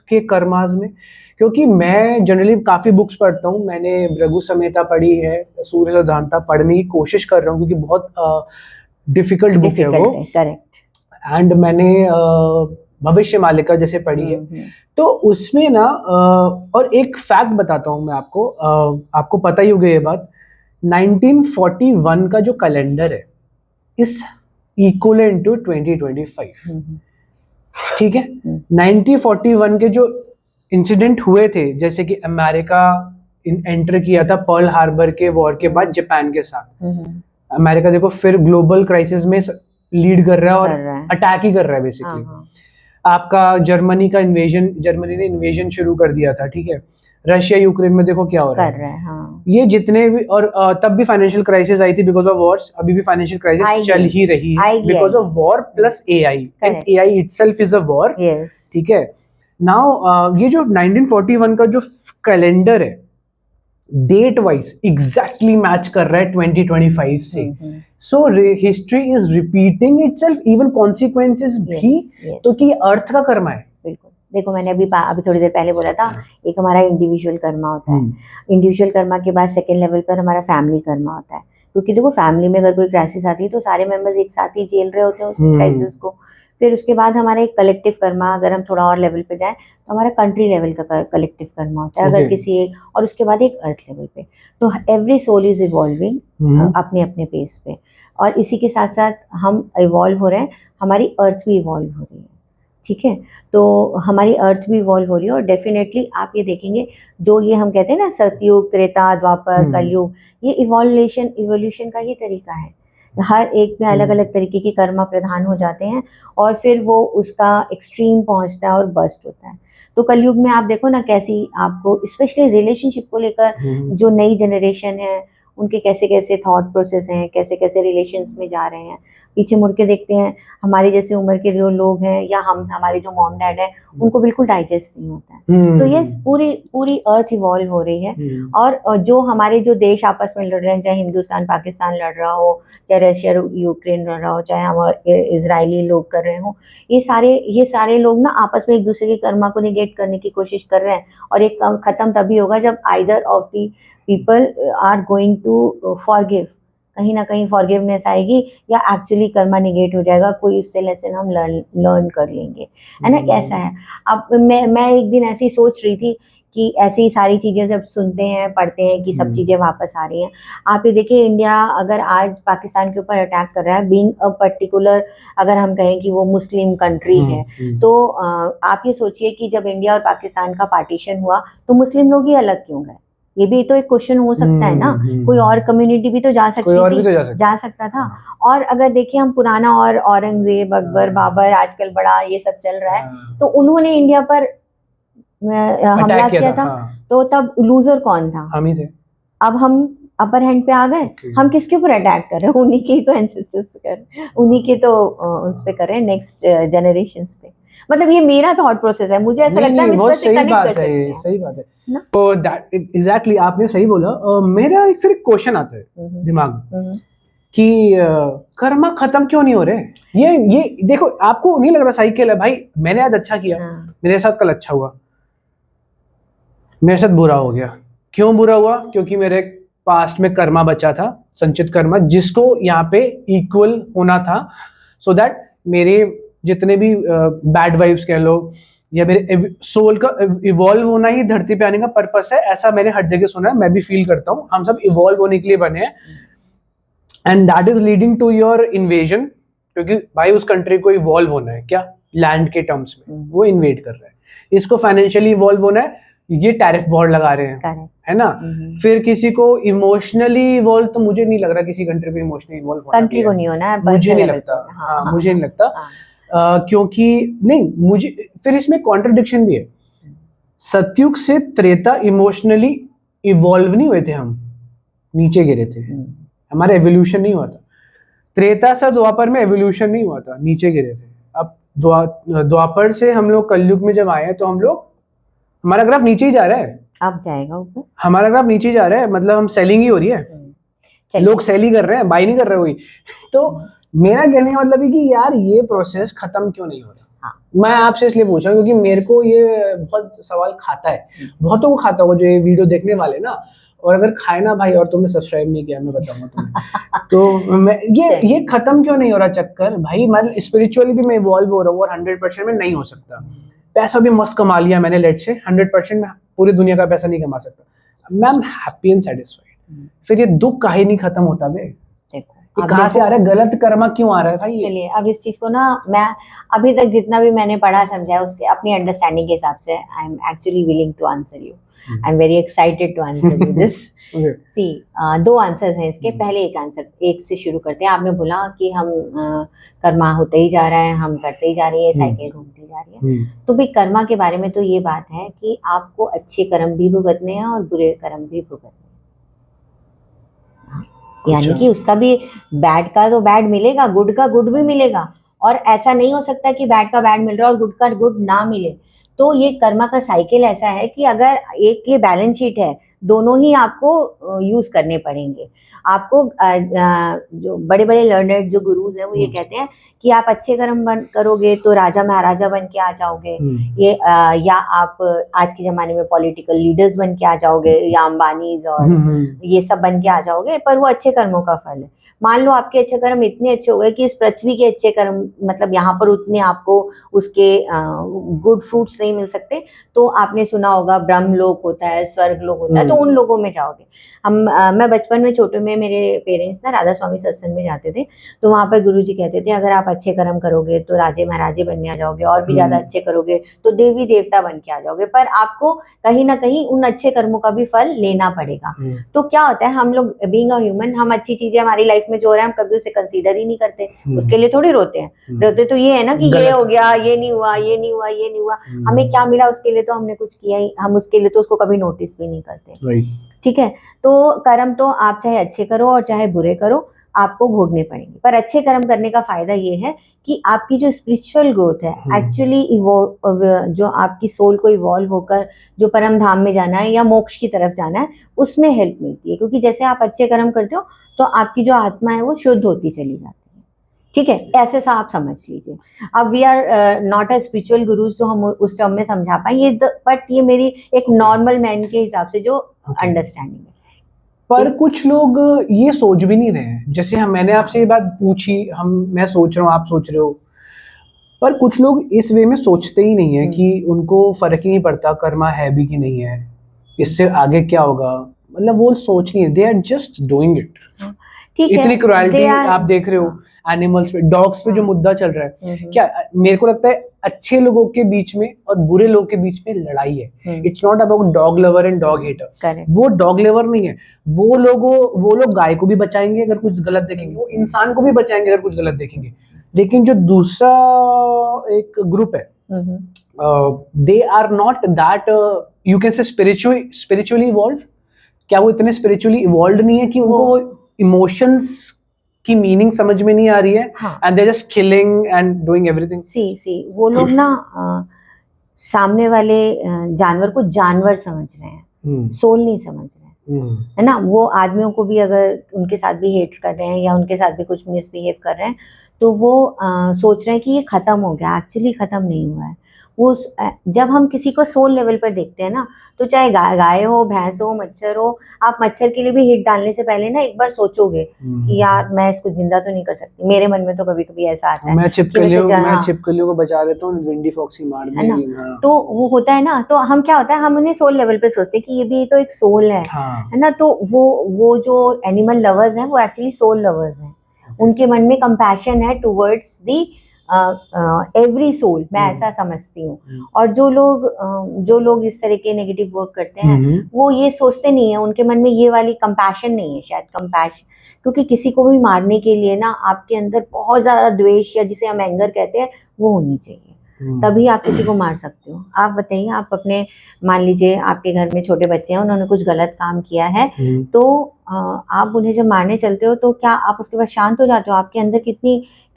के कर्माज में? क्योंकि मैं जनरली काफी बुक्स पढ़ता हूँ, मैंने भृगु संहिता पढ़ी है, सूर्य सिद्धांता पढ़ने की कोशिश कर रहा हूँ क्योंकि बहुत डिफिकल्ट बुक है वो, करेक्ट। एंड मैंने भविष्य मालिका जैसे पढ़ी है। तो उसमें ना और एक फैक्ट बताता हूँ मैं आपको, आपको पता ही होगा ये बात, 1941 का जो कैलेंडर है इस इक्वलेंट टू 2025, ठीक है। 1941 के जो इंसिडेंट हुए थे, जैसे कि अमेरिका एंटर किया था पर्ल हार्बर के वॉर के बाद जापान के साथ, अमेरिका देखो फिर ग्लोबल क्राइसिस में लीड कर रहा है और अटैक ही कर रहा है बेसिकली। आपका जर्मनी ने इन्वेजन शुरू कर दिया था, ठीक है। रशिया यूक्रेन में देखो क्या हो रहा है, ये जितने भी, और तब भी फाइनेंशियल क्राइसिस आई थी बिकॉज ऑफ वॉर्स, अभी भी फाइनेंशियल क्राइसिस चल ही रही है because of war plus AI, and AI itself is a war, ठीक है। नाउ ये जो 1941 का जो कैलेंडर है डेट वाइज एग्जैक्टली मैच कर रहा है 2025 से, so history is repeating itself, even consequences भी, तो कि अर्थ का कर्म है। बिल्कुल, देखो मैंने अभी थोड़ी देर पहले बोला था, एक हमारा इंडिविजुअल कर्मा होता है, इंडिविजुअल कर्मा के बाद सेकंड लेवल पर हमारा फैमिली कर्मा होता है, क्योंकि देखो फैमिली में अगर कोई क्राइसिस आती है तो सारे मेंबर्स एक साथ ही झेल रहे होते हैं उस क्राइसिस को। फिर उसके बाद हमारा एक कलेक्टिव कर्मा, अगर हम थोड़ा और लेवल पे जाएं तो हमारा कंट्री लेवल का कलेक्टिव कर्मा होता है, अगर किसी एक, और उसके बाद एक अर्थ लेवल पे। तो एवरी सोल इज इवॉल्विंग अपने अपने पेस पे, और इसी के साथ साथ हम इवॉल्व हो रहे हैं, हमारी अर्थ भी इवॉल्व हो रही है, ठीक है। तो हमारी अर्थ भी इवॉल्व हो रही है, और डेफिनेटली आप ये देखेंगे जो ये हम कहते हैं ना सतयुग, त्रेता, द्वापर, कलयुग, ये इवोल्यूशन का ही तरीका है। हर एक में अलग अलग तरीके के कर्मा प्रधान हो जाते हैं, और फिर वो उसका एक्सट्रीम पहुंचता है और बर्स्ट होता है। तो कलयुग में आप देखो ना कैसी आपको स्पेशली रिलेशनशिप को लेकर जो नई जनरेशन है उनके कैसे कैसे थॉट प्रोसेस हैं, कैसे कैसे रिलेशंस में जा रहे हैं, पीछे मुड़ के देखते हैं हमारी जैसे उम्र के जो लोग हैं या हमारे जो मॉम डैड हैं उनको बिल्कुल डाइजेस्ट नहीं होता है। तो ये पूरी अर्थ इवॉल्व हो रही है, और जो हमारे जो देश आपस में लड़ रहे हैं, चाहे हिंदुस्तान पाकिस्तान लड़ रहा हो, चाहे रशिया यूक्रेन लड़ रहा हो, चाहे हमारे इजरायली लोग कर रहे हो, ये सारे लोग ना आपस में एक दूसरे के कर्मा को निगेट करने की कोशिश कर रहे हैं, और एक खत्म तभी होगा जब either of the people are going to forgive, कहीं ना कहीं फॉरगिवनेस आएगी, या एक्चुअली कर्मा निगेट हो जाएगा, कोई उससे लेसन हम लर्न कर लेंगे, है ना। ऐसा है। अब मैं एक दिन ऐसी सोच रही थी कि ऐसी सारी चीज़ें जब सुनते हैं पढ़ते हैं कि सब चीज़ें वापस आ रही हैं, आप ये देखिए इंडिया अगर आज पाकिस्तान के ऊपर अटैक कर रहा है, बीइंग अ पर्टिकुलर, अगर हम कहें कि वो मुस्लिम कंट्री है, तो आप ये सोचिए कि जब इंडिया और पाकिस्तान का पार्टीशन हुआ तो मुस्लिम लोग ही अलग क्यों गए, ये भी तो एक क्वेश्चन हो सकता है ना। कोई और कम्युनिटी भी तो जा सकती थी, जा सकता था। और अगर देखिए हम पुराना, और औरंगजेब, अकबर, बाबर, आजकल बड़ा ये सब चल रहा है, तो उन्होंने इंडिया पर हमला किया था, तो तब लूजर कौन था? हम ही थे। अब हम अपर हैंड पे आ गए, हम किसके ऊपर अटैक कर रहे हैं? उन्हीं के तो एंसेस्टर्स पे कर रहे हैं, उन्हीं के तो उस पे कर रहे हैं, नेक्स्ट जनरेशंस पे। मतलब ये मेरा थॉट प्रोसेस है, मुझे ऐसा लगता है हम इससे कनेक्ट कर सकते हैं। सही बात है ना? तो दैट एग्जैक्टली आपने सही बोला। मेरा एक फिर क्वेश्चन आता है दिमाग में कि कर्मा खत्म क्यों नहीं हो रहे? ये देखो, आपको नहीं लग रहा साइकिल है भाई, मैंने आज अच्छा किया, मेरे साथ कल अच्छा हुआ, मेरे साथ बुरा हो गया। क्यों बुरा हुआ? क्योंकि मेरे पास्ट में कर्मा बचा था, संचित कर्मा, जिसको यहाँ पे इक्वल होना था, सो दैट मेरे जितने भी बैड वाइब्स कह लो, या मेरे सोल का इवॉल्व होना ही धरती पे आने का पर्पस है, ऐसा मैंने हर जगह सुना है, मैं भी फील करता हूँ। हम सब इवॉल्व होने के लिए बने हैं, and that is leading to your invasion, क्योंकि भाई उस कंट्री को इवॉल्व होना है, क्या लैंड के टर्म्स में वो इन्वेड कर रहा है, इसको फाइनेंशियली इवॉल्व होना है, ये टैरिफ वॉर लगा रहे हैं, है ना। फिर किसी को इमोशनली इवॉल्व, तो मुझे नहीं लग रहा किसी कंट्री को इमोशनली इवॉल्व होना, कंट्री को नहीं होना है, मुझे नहीं लगता। मुझे नहीं लगता, क्योंकि नहीं, मुझे फिर इसमें कॉन्ट्रडिक्शन भी है। सतयुग से त्रेता इमोशनली इवॉल्व नहीं हुए थे, हम नीचे गिरे थे, हमारा एवोल्यूशन नहीं हुआ था। त्रेता से द्वापर में एवोल्यूशन नहीं हुआ था, नीचे गिरे थे। अब द्वापर से हम लोग कलयुग में जब आए हैं, तो हम लोग, हमारा ग्राफ नीचे ही जा रहा है, अब जाएगा ऊपर, हमारा ग्राफ नीचे जा रहा है, मतलब हम सेलिंग ही हो रही है, लोग सेल ही कर रहे हैं, बाई नहीं कर रहे हुई। तो मेरा कहने का मतलब है कि यार ये प्रोसेस खत्म क्यों नहीं हो रहा? मैं आपसे इसलिए पूछ रहा हूँ क्योंकि मेरे को ये बहुत सवाल खाता है, बहुतों को खाता होगा जो ये वीडियो देखने वाले ना, और अगर खाए ना भाई और तुमने सब्सक्राइब नहीं किया, मैं बताऊंगा तुम्हें तो मैं ये खत्म क्यों नहीं हो रहा चक्कर भाई? मतलब स्पिरिचुअली भी मैं इवॉल्व हो रहा हूँ और 100% में नहीं हो सकता। पैसा भी मस्त कमा लिया मैंने, लेट से 100% में पूरी दुनिया का पैसा नहीं कमा सकता, मैं हैप्पी एंड सेटिस्फाइड। फिर ये दुख काहे नहीं खत्म होता बे? देखो कहाँ से आ रहा है, गलत कर्मा क्यों आ रहा है भाई? चलिए अब इस चीज को ना, मैं अभी तक जितना भी मैंने पढ़ा समझा उसके अपनी अंडरस्टैंडिंग के हिसाब से I am actually willing to answer you, I am very excited to answer you this. See 2 answers हैं इसके। पहले एक आंसर, एक से शुरू करते हैं। आपने बोला कि हम कर्मा होते ही जा रहा है, हम करते ही जा रही है, साइकिल घूमती जा रही है। तो भी कर्मा के बारे में तो ये बात है कि आपको अच्छे कर्म भी भुगतने हैं और बुरे कर्म भी भुगतने हैं, यानी कि उसका भी बैड का तो बैड मिलेगा, गुड का गुड भी मिलेगा, और ऐसा नहीं हो सकता कि बैड का बैड मिल रहा है और गुड का गुड ना मिले। तो ये कर्मा का साइकिल ऐसा है कि अगर एक ये बैलेंस शीट है, दोनों ही आपको यूज करने पड़ेंगे। आपको जो बड़े बड़े लर्नर्ड जो गुरुज हैं वो ये कहते हैं कि आप अच्छे कर्म करोगे तो राजा महाराजा बन के आ जाओगे, ये या आप आज के जमाने में पॉलिटिकल लीडर्स बन के आ जाओगे, या अंबानीज और ये सब बन के आ जाओगे, पर वो अच्छे कर्मों का फल है। मान लो आपके अच्छे कर्म इतने अच्छे हो गए कि इस पृथ्वी के अच्छे कर्म, मतलब यहाँ पर उतने आपको उसके गुड फ्रूट्स नहीं मिल सकते, तो आपने सुना होगा ब्रह्मलोक होता है, स्वर्ग लोक होता है, तो उन लोगों में जाओगे। मैं बचपन में छोटे में मेरे पेरेंट्स ना राधा स्वामी सत्संग में जाते थे, तो वहाँ पर गुरुजी कहते थे अगर आप अच्छे कर्म करोगे तो राजे महाराजे बनने आ जाओगे, और भी ज्यादा अच्छे करोगे तो देवी देवता बन के आ जाओगे, पर आपको कहीं ना कहीं उन अच्छे कर्मों का भी फल लेना पड़ेगा। तो क्या होता है, हम लोग बीइंग अ ह्यूमन, हम अच्छी चीजें हमारी लाइफ में जो हो रहा है हम कभी उसे कंसीडर ही नहीं करते, उसके लिए थोड़ी रोते हैं। रोते तो ये है ना कि ये हो गया, ये नहीं हुआ, ये नहीं हुआ, ये नहीं हुआ, हमें क्या मिला उसके लिए तो हमने कुछ किया ही, हम उसके लिए तो उसको कभी नोटिस भी नहीं करते। ठीक है, तो कर्म तो आप चाहे अच्छे करो और चाहे बुरे करो, आपको भोगने पड़ेंगे। पर अच्छे कर्म करने का फायदा ये है कि आपकी जो स्पिरिचुअल ग्रोथ है, एक्चुअली जो आपकी सोल को इवॉल्व होकर जो परम धाम में जाना है या मोक्ष की तरफ जाना है, उसमें हेल्प मिलती है। क्योंकि जैसे आप अच्छे कर्म करते हो तो आपकी जो आत्मा है वो शुद्ध होती चली जाती है। ठीक है, ऐसे सा आप समझ लीजिए। अब we are not a spiritual gurus जो हम उस टर्म में समझा पाए ये, बट ये मेरी एक नॉर्मल मैन के हिसाब से जो अंडरस्टैंडिंग है। पर कुछ लोग ये सोच भी नहीं रहे हैं, जैसे मैंने आपसे ये बात पूछी, मैं सोच रहा हूँ, आप सोच रहे हो, पर कुछ लोग इस वे में सोचते ही नहीं है कि उनको फर्क ही नहीं पड़ता कर्मा है भी कि नहीं है, इससे आगे क्या होगा, मतलब वो सोच नहीं है, they are just doing it. इतनी क्रुएल्टी आप देख रहे हो एनिमल्स पे, डॉग्स पे जो मुद्दा चल रहा है, क्या मेरे को लगता है अच्छे लोगों के बीच में और बुरे लोगों के बीच में लड़ाई है। It's not about dog lover and dog hater. वो डॉग लवर नहीं है, वो लोग गाय को भी बचाएंगे अगर कुछ गलत देखेंगे, वो इंसान को भी बचाएंगे अगर कुछ गलत देखेंगे। लेकिन जो दूसरा एक ग्रुप है, they are not that you can say spiritually evolve. क्या वो इतने स्पिरिचुअली इवॉल्व नहीं है कि उनको इमोशंस की मीनिंग समझ में नहीं आ रही है, and they just killing and doing everything. See वो लोग ना सामने वाले जानवर को जानवर समझ रहे हैं, सोल नहीं समझ रहे हैं, है ना। वो आदमियों को भी अगर उनके साथ भी हेट कर रहे हैं या उनके साथ भी कुछ मिसबिहेव कर रहे हैं, तो वो सोच रहे हैं कि ये खत्म हो गया, एक्चुअली खत्म नहीं हुआ है। वो जब हम किसी को सोल लेवल पर देखते हैं ना, तो चाहे गाय हो, भैंस हो, मच्छर हो, आप मच्छर के लिए भी हिट डालने से पहले ना एक बार सोचोगे कि यार मैं इसको जिंदा तो नहीं कर सकती। मेरे मन में तो कभी कभी ऐसा आता है, मैं छिपकलियों को बचा देता हूँ, विंडी फॉक्सी मार है ना। तो वो होता है ना, तो हम क्या होता है, हम उन्हें सोल लेवल पे सोचते हैं कि ये भी तो एक सोल है ना। तो वो जो एनिमल लवर्स हैं वो एक्चुअली सोल लवर्स हैं, उनके मन में कंपैशन है टुवर्ड्स दी एवरी सोल, मैं ऐसा समझती हूँ। और जो लोग इस तरह के नेगेटिव वर्क करते हैं, वो ये सोचते नहीं है, उनके मन में ये वाली कंपैशन नहीं है, शायद कंपैशन, क्योंकि किसी को भी मारने के लिए ना आपके अंदर बहुत ज्यादा द्वेष, या जिसे हम एंगर कहते हैं, वो होनी चाहिए, तभी आप किसी को मार सकते हो। आप बताइए, आप अपने, मान लीजिए आपके घर में छोटे बच्चे हैं, उन्होंने कुछ गलत काम किया है, तो आप उन्हें जब मारने चलते हो तो क्या आप उसके बाद शांत हो जाते हो? आपके अंदर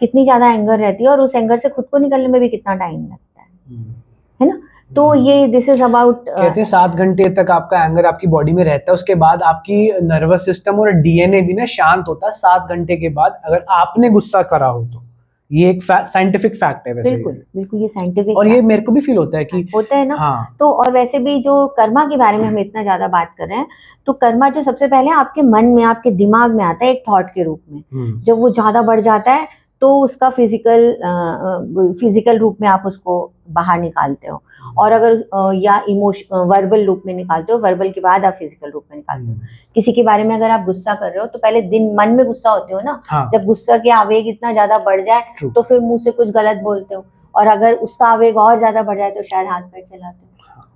कितनी ज्यादा एंगर रहती है, और उस एंगर से खुद को निकलने में भी कितना टाइम लगता है ना। तो ये दिस इज अबाउट, कहते हैं 7 घंटे तक आपका एंगर आपकी बॉडी में रहता है, उसके बाद आपकी नर्वस सिस्टम और डीएनए भी ना शांत होता है 7 घंटे के बाद, अगर आपने गुस्सा करा हो तो। ये एक साइंटिफिक फैक्ट है वैसे। बिल्कुल बिल्कुल, ये साइंटिफिक और ये मेरे को भी फील होता है कि होता है ना। हाँ। तो और वैसे भी जो कर्मा के बारे में हम इतना ज्यादा बात कर रहे हैं, तो कर्मा जो सबसे पहले आपके मन में, आपके दिमाग में आता है एक थॉट के रूप में। जब वो ज्यादा बढ़ जाता है तो उसका फिजिकल रूप में आप उसको बाहर निकालते हो, और अगर या वर्बल रूप में निकालते हो, वर्बल के बाद आप फिजिकल रूप में निकालते हो। किसी के बारे में अगर आप गुस्सा कर रहे हो तो पहले दिन मन में गुस्सा होते हो ना, हाँ। जब गुस्सा के आवेग इतना ज्यादा बढ़ जाए तो फिर मुंह से कुछ गलत बोलते हो, और अगर उसका आवेग और ज्यादा बढ़ जाए तो शायद हाथ पैर चलाते हो,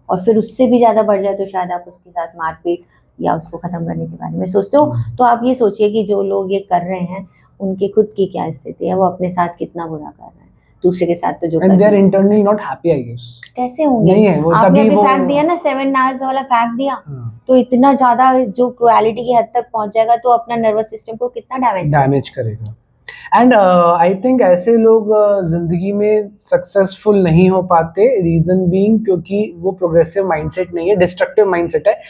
और फिर उससे भी ज्यादा बढ़ जाए तो शायद आप उसके साथ मारपीट या उसको खत्म करने के बारे में सोचते हो। तो आप ये सोचिए कि जो लोग ये कर रहे हैं उनकी खुद की क्या स्थिति है, वो अपने साथ कितना बुरा कर रहे हैं, दूसरे के साथ तो जो and they are internally not happy, I guess। कैसे होंगे? नहीं है वो, आपने तभी अभी वो फैक्ट दिया ना, 7 hours वाला फैक्ट दिया, तो इतना ज्यादा जो क्रुएलिटी की हद तक पहुंच जाएगा तो अपना नर्वस सिस्टम को कितना डैमेज करेगा। एंड आई थिंक ऐसे लोग जिंदगी में सक्सेसफुल नहीं हो पाते, रीजन बीइंग क्योंकि वो प्रोग्रेसिव माइंडसेट नहीं है, डिस्ट्रक्टिव माइंडसेट है।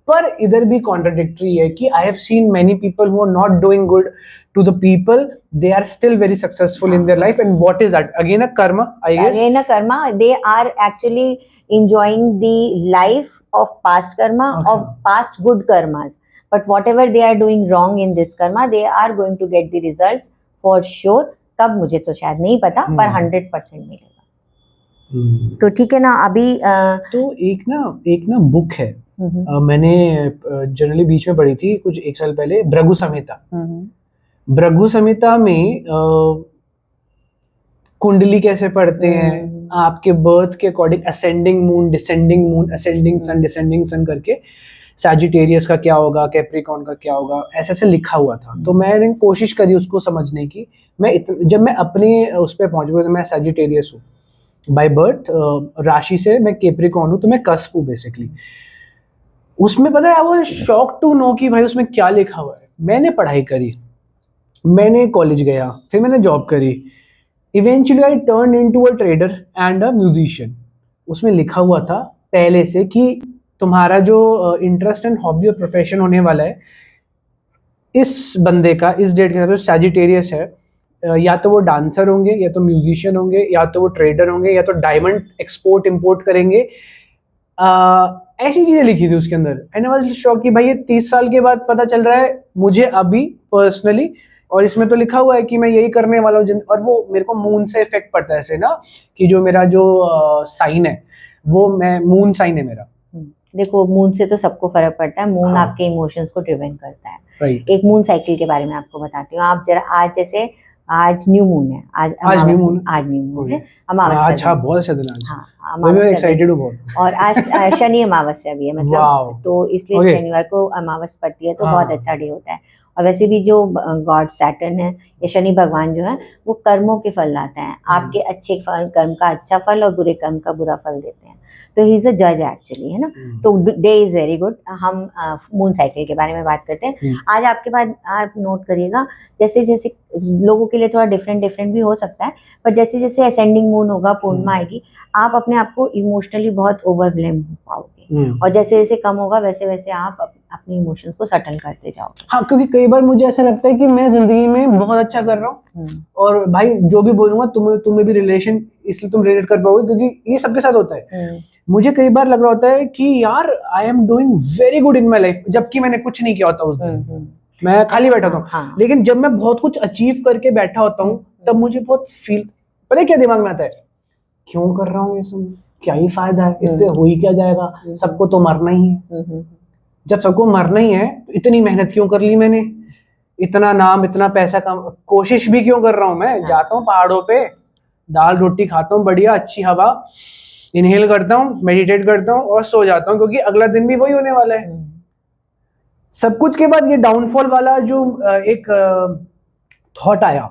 पर इधर भी कॉन्ट्राडिक्टरी है कि I have seen many people who are not doing good to the people, they are still very successful in their life, and what is that? Again a karma, I guess। Again a karma, they are actually enjoying the life of past karma, of past good karmas, but whatever they are doing wrong in this karma, they are going to get the results for sure। कब मुझे तो शायद नहीं पता, पर 100% मिलेगा। तो ठीक है ना। अभी तो एक ना बुक है, मैंने जनरली बीच में पढ़ी थी कुछ 1 साल पहले, भृगु संहिता। भृगु संहिता में कुंडली कैसे पढ़ते हैं, आपके बर्थ के according ascending moon, descending moon, ascending sun, descending sun करके सैजिटेरियस का क्या होगा, कैप्रिकॉर्न का क्या होगा, ऐसे ऐसे लिखा हुआ था। तो मैंने कोशिश करी उसको समझने की। जब मैं अपने उस पर पहुंच गया, तो मैं सैजिटेरियस हूँ बाय बर्थ, राशि से मैं कैप्रिकॉर्न हूँ, तो मैं कस्प हूँ बेसिकली। उसमें पता है, I was shocked to know कि भाई उसमें क्या लिखा हुआ है। मैंने पढ़ाई करी, मैंने कॉलेज गया, फिर मैंने जॉब करी, eventually I turn into a trader and a musician. उसमें लिखा हुआ था पहले से कि तुम्हारा जो इंटरेस्ट एंड हॉबी और प्रोफेशन होने वाला है, इस बंदे का इस डेट के हिसाब से सैजिटेरियस है, या तो वो डांसर होंगे, या तो म्यूजिशियन होंगे, या तो वो ट्रेडर होंगे, या तो डायमंड एक्सपोर्ट इंपोर्ट करेंगे। ऐसी चीजें लिखी थी उसके अंदर। एंड आई वाज शॉक कि भाई ये 30 साल के बाद पता चल रहा है मुझे अभी पर्सनली, और इसमें तो लिखा हुआ है कि मैं यही करने वाला हूँ। और वो मेरे को मून से इफेक्ट पड़ता है ऐसे ना, कि जो मेरा जो साइन है वो, मैं मून साइन है मेरा। देखो, मून से तो सबको फर्क पड़ता है। मून आपके इमोशंस को ड्रिवन करता है। एक मून साइकिल के बारे में आपको बताती हूँ। आप जरा आज जैसे आज न्यू मून है, आज न्यू मून है, अमावस्या। अच्छा, बहुत अच्छा दिन आज। हाँ, मैं एक्साइटेड हूँ बहुत। और आज शनि अमावस्या भी है, मतलब तो इसलिए शनिवार को अमावस्या पड़ती है, तो बहुत अच्छा डे होता है। और वैसे भी जो गॉड सैटर्न है या शनि भगवान जो है, वो कर्मों के फल लाते हैं। आपके अच्छे कर्म का अच्छा फल और बुरे कर्म का बुरा फल देते हैं। तो ही इज अ जज एक्चुअली, है ना। तो डे इज वेरी गुड। हम मून साइकिल के बारे में बात करते हैं आज। आपके बाद आप नोट करिएगा, जैसे जैसे लोगों के लिए थोड़ा डिफरेंट भी हो सकता है, पर जैसे जैसे असेंडिंग मून होगा, पूर्णिमा आएगी, आप अपने आप को इमोशनली बहुत ओवरवेल्म हो पाओगे, और जैसे जैसे कम होगा वैसे वैसे आप अपने इमोशंस को सेटल करते जाओगे। हाँ, क्योंकि कई बार मुझे ऐसा लगता है कि मैं जिंदगी में बहुत अच्छा कर रहा हूँ, और भाई जो भी बोलूंगा तुम्हें भी रिलेशन, इसलिए तुम रिलेट कर पाओगे, क्योंकि ये सबके साथ होता है। मुझे कई बार लग रहा होता है कि यार I am doing very good in my life, जबकि मैंने कुछ नहीं किया होता उस दिन, मैं खाली बैठा था। लेकिन जब मैं बहुत कुछ अचीव करके बैठा होता हूँ, तब मुझे बहुत फील, पता है क्या दिमाग में आता है, क्यों कर रहा हूँ ये सब, क्या ही फायदा है इससे, हो ही क्या जाएगा, सबको तो मरना ही है। जब सबको मरना ही है तो इतनी मेहनत क्यों कर ली मैंने, इतना नाम, इतना पैसा कम, कोशिश भी क्यों कर रहा हूँ मैं। जाता हूँ पहाड़ों पे, दाल रोटी खाता हूँ, बढ़िया अच्छी हवा इनहेल करता हूँ, मेडिटेट करता हूँ और सो जाता हूँ, क्योंकि अगला दिन भी वही होने वाला है। सब कुछ के बाद ये डाउनफॉल वाला जो एक थॉट आया,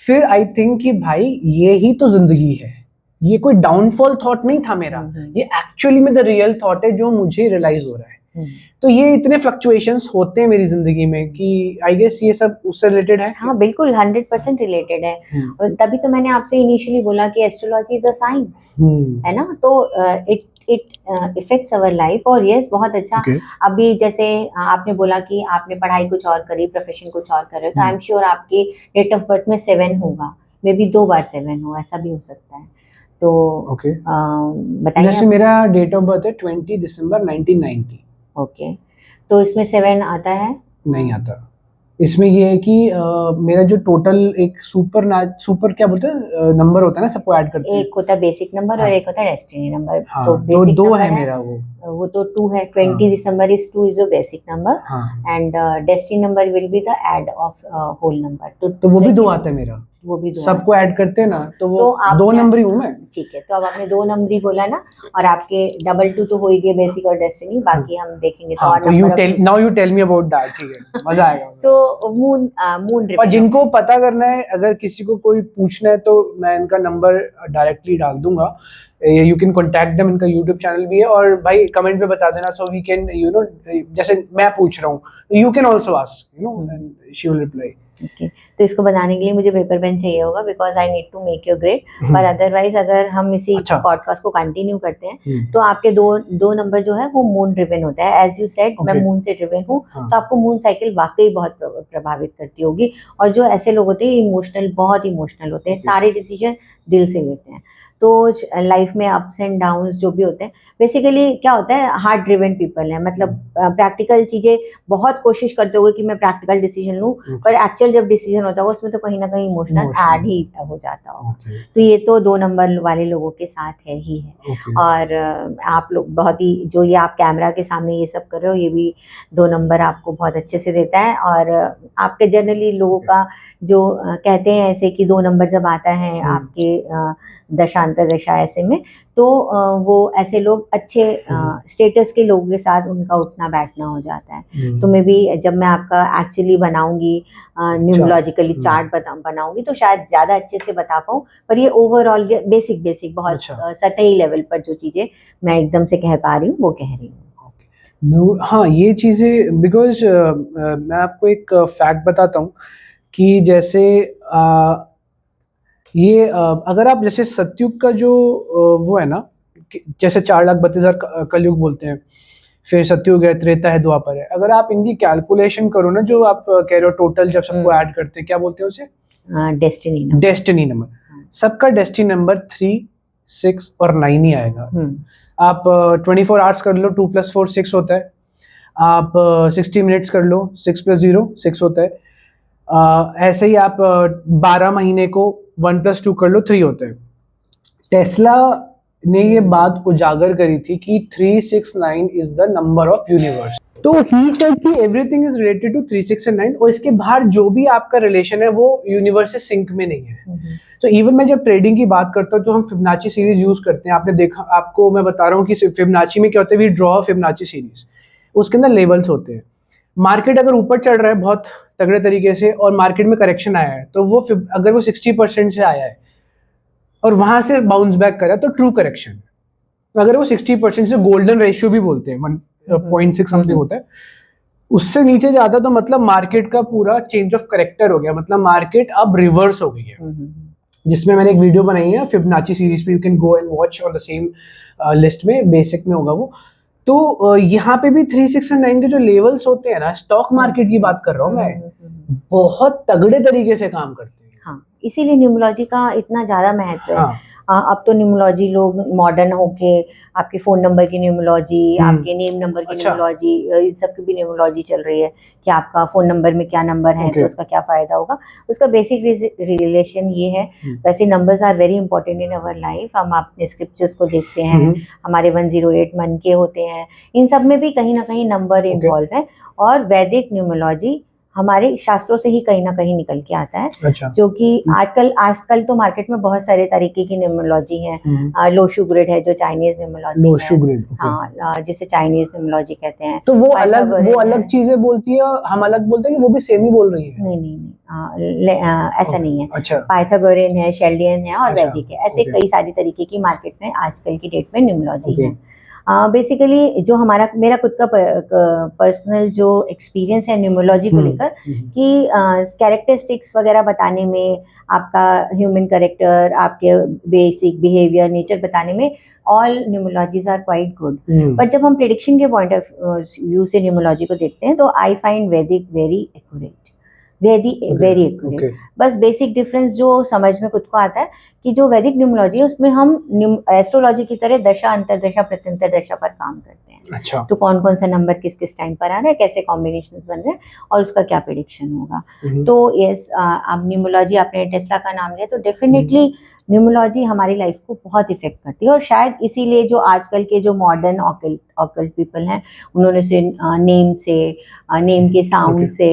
फिर आई थिंक कि भाई ये ही तो जिंदगी है, ये कोई डाउनफॉल थॉट नहीं था मेरा, ये एक्चुअली में द रियल थॉट है जो मुझे रियलाइज हो रहा है। तो ये इतने फ्लक्चुएशंस होते हैं मेरी जिंदगी में कि आई गेस ये सब उससे रिलेटेड है। हाँ बिल्कुल, 100% रिलेटेड है। और तभी तो मैंने आपसे इनिशियली बोला कि एस्ट्रोलॉजी इज अ साइंस, है ना। तो इट इफेक्ट्स अवर लाइफ। और यस, बहुत अच्छा। अभी जैसे आपने बोला कि आपने पढ़ाई कुछ और करी, प्रोफेशन कुछ और कर रहे हो, तो आई एम श्योर आपकी डेट ऑफ बर्थ में 7 होगा, मे बी 2 बार 7 हो, ऐसा भी हो सकता है। तो ओके, बताइए। जैसे मेरा डेट ऑफ बर्थ है 20 दिसंबर 1990। ओके, तो इसमें 7 आता है? नहीं आता। इसमें ये है कि मेरा जो टोटल एक सुपर क्या बोलते हैं नंबर होता है ना, सबको ऐड करते हैं। एक होता है बेसिक नंबर हाँ और एक होता है डेस्टिनी नंबर। हाँ, तो तो बेसिक दो नंबर है है मेरा वो तो 2 है। 20 December is 2 is your basic number हाँ, and destiny number will be the add of whole number. तो वो भी 2 आता है मेरा। वो भी 2 सबको ऐड करते हैं ना, तो वो तो आप 2 नंबर ही हूँ मैं। ठीक है, तो अब आपने 2 नंबर ही बोला ना, और आपके डबल 2 तो हो ही गए बेसिक और डेस्टिनी, बाकी हम देखेंगे तो हाँ, और तो you tell me about that. ठीक है, मजा आएगा। सो मून और रिबन जिनको पता करना है, अगर किसी को कोई पूछना है, तो मैं इनका नंबर डायरेक्टली डाल दूंगा। यू कैन कॉन्टैक्ट देम, इनका यूट्यूब चैनल भी है। और भाई कमेंट पे बता देना, सो वी कैन जैसे मैं पूछ रहा हूँ, you can also ask and she will reply. Okay, तो इसको बनाने के लिए मुझे पेपर पेन चाहिए होगा because I need to make your grade. पर अदरवाइज अगर हम इसी अच्छा। पॉडकास्ट को कंटिन्यू करते हैं तो आपके दो नंबर जो है वो मून ड्रिवन होता है। एज यू सेड, मैं मून से ड्रिवन हूँ, तो आपको मून साइकिल वाकई बहुत प्रभावित करती होगी। और जो ऐसे लोग होते हैं इमोशनल, बहुत इमोशनल होते हैं, सारे डिसीजन दिल से लेते हैं। तो लाइफ में अप्स एंड डाउन्स जो भी होते हैं, बेसिकली क्या होता है, हार्ट ड्रिवन पीपल है। मतलब प्रैक्टिकल चीजें बहुत कोशिश करते हुए कि मैं प्रैक्टिकल डिसीजन लूँ, पर एक्चुअल जब डिसीजन होता है उसमें तो कहीं ना कहीं इमोशनल ऐड ही हो जाता होगा। तो ये तो 2 नंबर वाले लोगों के साथ है ही है। और आप लोग बहुत ही, जो ये आप कैमरा के सामने ये सब कर रहे हो, ये भी 2 नंबर आपको बहुत अच्छे से देता है। और आपके जनरली लोगों का जो कहते हैं ऐसे कि 2 नंबर जब आता है आपके दशांतर दशा ऐसे में, तो वो ऐसे लोग अच्छे स्टेटस के लोगों के साथ उनका उठना बैठना हो जाता है। तो मे बी जब मैं आपका एक्चुअली बनाऊंगी न्यूमरोलॉजिकली चार्ट बनाऊंगी तो शायद ज़्यादा अच्छे से बता पाऊँ। पर ये ओवरऑल बेसिक बहुत सतही लेवल पर जो चीज़ें मैं एकदम से कह पा रही हूँ वो कह रही हूँ। हाँ, ये चीज़ें बिकॉज मैं आपको एक फैक्ट बताता हूँ कि जैसे ये अगर आप जैसे सतयुग का जो वो है ना, जैसे 4,32,000 कलयुग बोलते हैं, फिर सतयुग है, त्रेता है, द्वापर है। अगर आप इनकी कैलकुलेशन करो ना, जो आप कह रहे हो टोटल जब सबको ऐड करते हैं, क्या बोलते हैं उसे? Destiny number. सबका डेस्टिनी नंबर 3, 6 और 9 ही आएगा। आप 24 आवर्स कर लो, 2 + 4 6 होता है। आप 60 मिनट्स कर लो, 6 + 0 6 होता है। ऐसे ही आप 12 महीने को 1 + 2 कर लो, 3 होता है। टेस्ला ने ये बात उजागर करी थी कि 369 is the number of universe. तो ही सेड कि everything is related to 3, 6 and 9, और इसके बाहर जो भी आपका रिलेशन है वो यूनिवर्स से सिंक में नहीं है। तो इवन मैं जब ट्रेडिंग की बात करता हूँ, जो हम फिबोनाची सीरीज यूज करते हैं, आपने देखा, आपको मैं बता रहा हूँ कि फिबोनाची में क्या होता है, वी ड्रॉ फिबोनाची सीरीज, उसके अंदर लेवल्स होते हैं। मार्केट अगर ऊपर चढ़ रहा है बहुत तगड़े तरीके से और मार्केट में करेक्शन आया है, तो वो अगर वो 60% से आया है और वहां से बाउंस बैक करा, तो ट्रू करेक्शन। अगर वो 60% से, गोल्डन रेशियो भी बोलते हैं, 1.6 समथिंग होता है, उससे नीचे जाता तो मतलब मार्केट का पूरा चेंज ऑफ करेक्टर हो गया, मतलब मार्केट अब रिवर्स हो गई है। जिसमें मैंने एक वीडियो बनाई है फिबोनाची सीरीज पे, you can go and watch on the same list में, बेसिक में होगा वो। तो यहाँ पे भी 3, 6 और 9 के जो लेवल्स होते हैं ना, स्टॉक मार्केट की बात कर रहा हूँ मैं, बहुत तगड़े तरीके से काम करते हैं। हाँ, इसीलिए न्यूमरोलॉजी का इतना ज़्यादा महत्व है। अब तो न्यूमरोलॉजी लोग मॉडर्न होके आपके फ़ोन नंबर की न्यूमरोलॉजी, आपके नेम नंबर की न्यूमरोलॉजी, इन सब की भी न्यूमरोलॉजी चल रही है कि आपका फ़ोन नंबर में क्या नंबर है तो उसका क्या फ़ायदा होगा। उसका बेसिक रिलेशन ये है। वैसे numbers are very important in our life. हम अपने स्क्रिप्चर्स को देखते हैं, हमारे 108 मन के होते हैं, इन सब में भी कहीं ना कहीं नंबर इन्वॉल्व है। और वैदिक न्यूमरोलॉजी हमारे शास्त्रों से ही कहीं ना कहीं निकल के आता है। जो कि आजकल तो मार्केट में बहुत सारे तरीके की न्यूमरोलॉजी है। लोशु ग्रिड है जो चाइनीज न्यूमरोलॉजी है। हाँ, जिसे चाइनीज न्यूमरोलॉजी कहते हैं। तो वो अलग चीजें बोलती है, हम अलग बोलते हैं कि वो भी सेम ही बोल रही है? नहीं, ऐसा नहीं है। अच्छा। पाइथागोरियन है, शेल्डियन है और वैदिक है। ऐसे कई सारी तरीके की मार्केट में आजकल की डेट में न्यूमरोलॉजी है। बेसिकली जो मेरा खुद का पर्सनल जो एक्सपीरियंस है न्यूमरोलॉजी को लेकर, कि कैरेक्टरिस्टिक्स वगैरह बताने में, आपका ह्यूमन कैरेक्टर, आपके बेसिक बिहेवियर, नेचर बताने में, all numerologies are quite good. But जब हम प्रेडिक्शन के पॉइंट ऑफ व्यू से न्यूमरोलॉजी को देखते हैं तो I find Vedic very accurate. Very accurate. बस बेसिक डिफरेंस जो समझ में खुद को आता है कि जो वैदिक न्यूमरोलॉजी है उसमें हम एस्ट्रोलॉजी की तरह दशा, अंतरदशा, प्रत्यंतर दशा पर काम करते हैं। अच्छा। तो कौन कौन सा नंबर किस किस टाइम पर आ रहा है, कैसे कॉम्बिनेशंस बन रहे हैं और उसका क्या प्रेडिक्शन होगा। तो यस, आप न्यूमरोलॉजी, आपने टेस्ला का नाम लिया, तो डेफिनेटली न्यूमरोलॉजी हमारी लाइफ को बहुत इफेक्ट करती है। और शायद इसीलिए जो आजकल के जो मॉडर्न ऑकल्ट पीपल हैं, उन्होंने से नेम के साउंड से,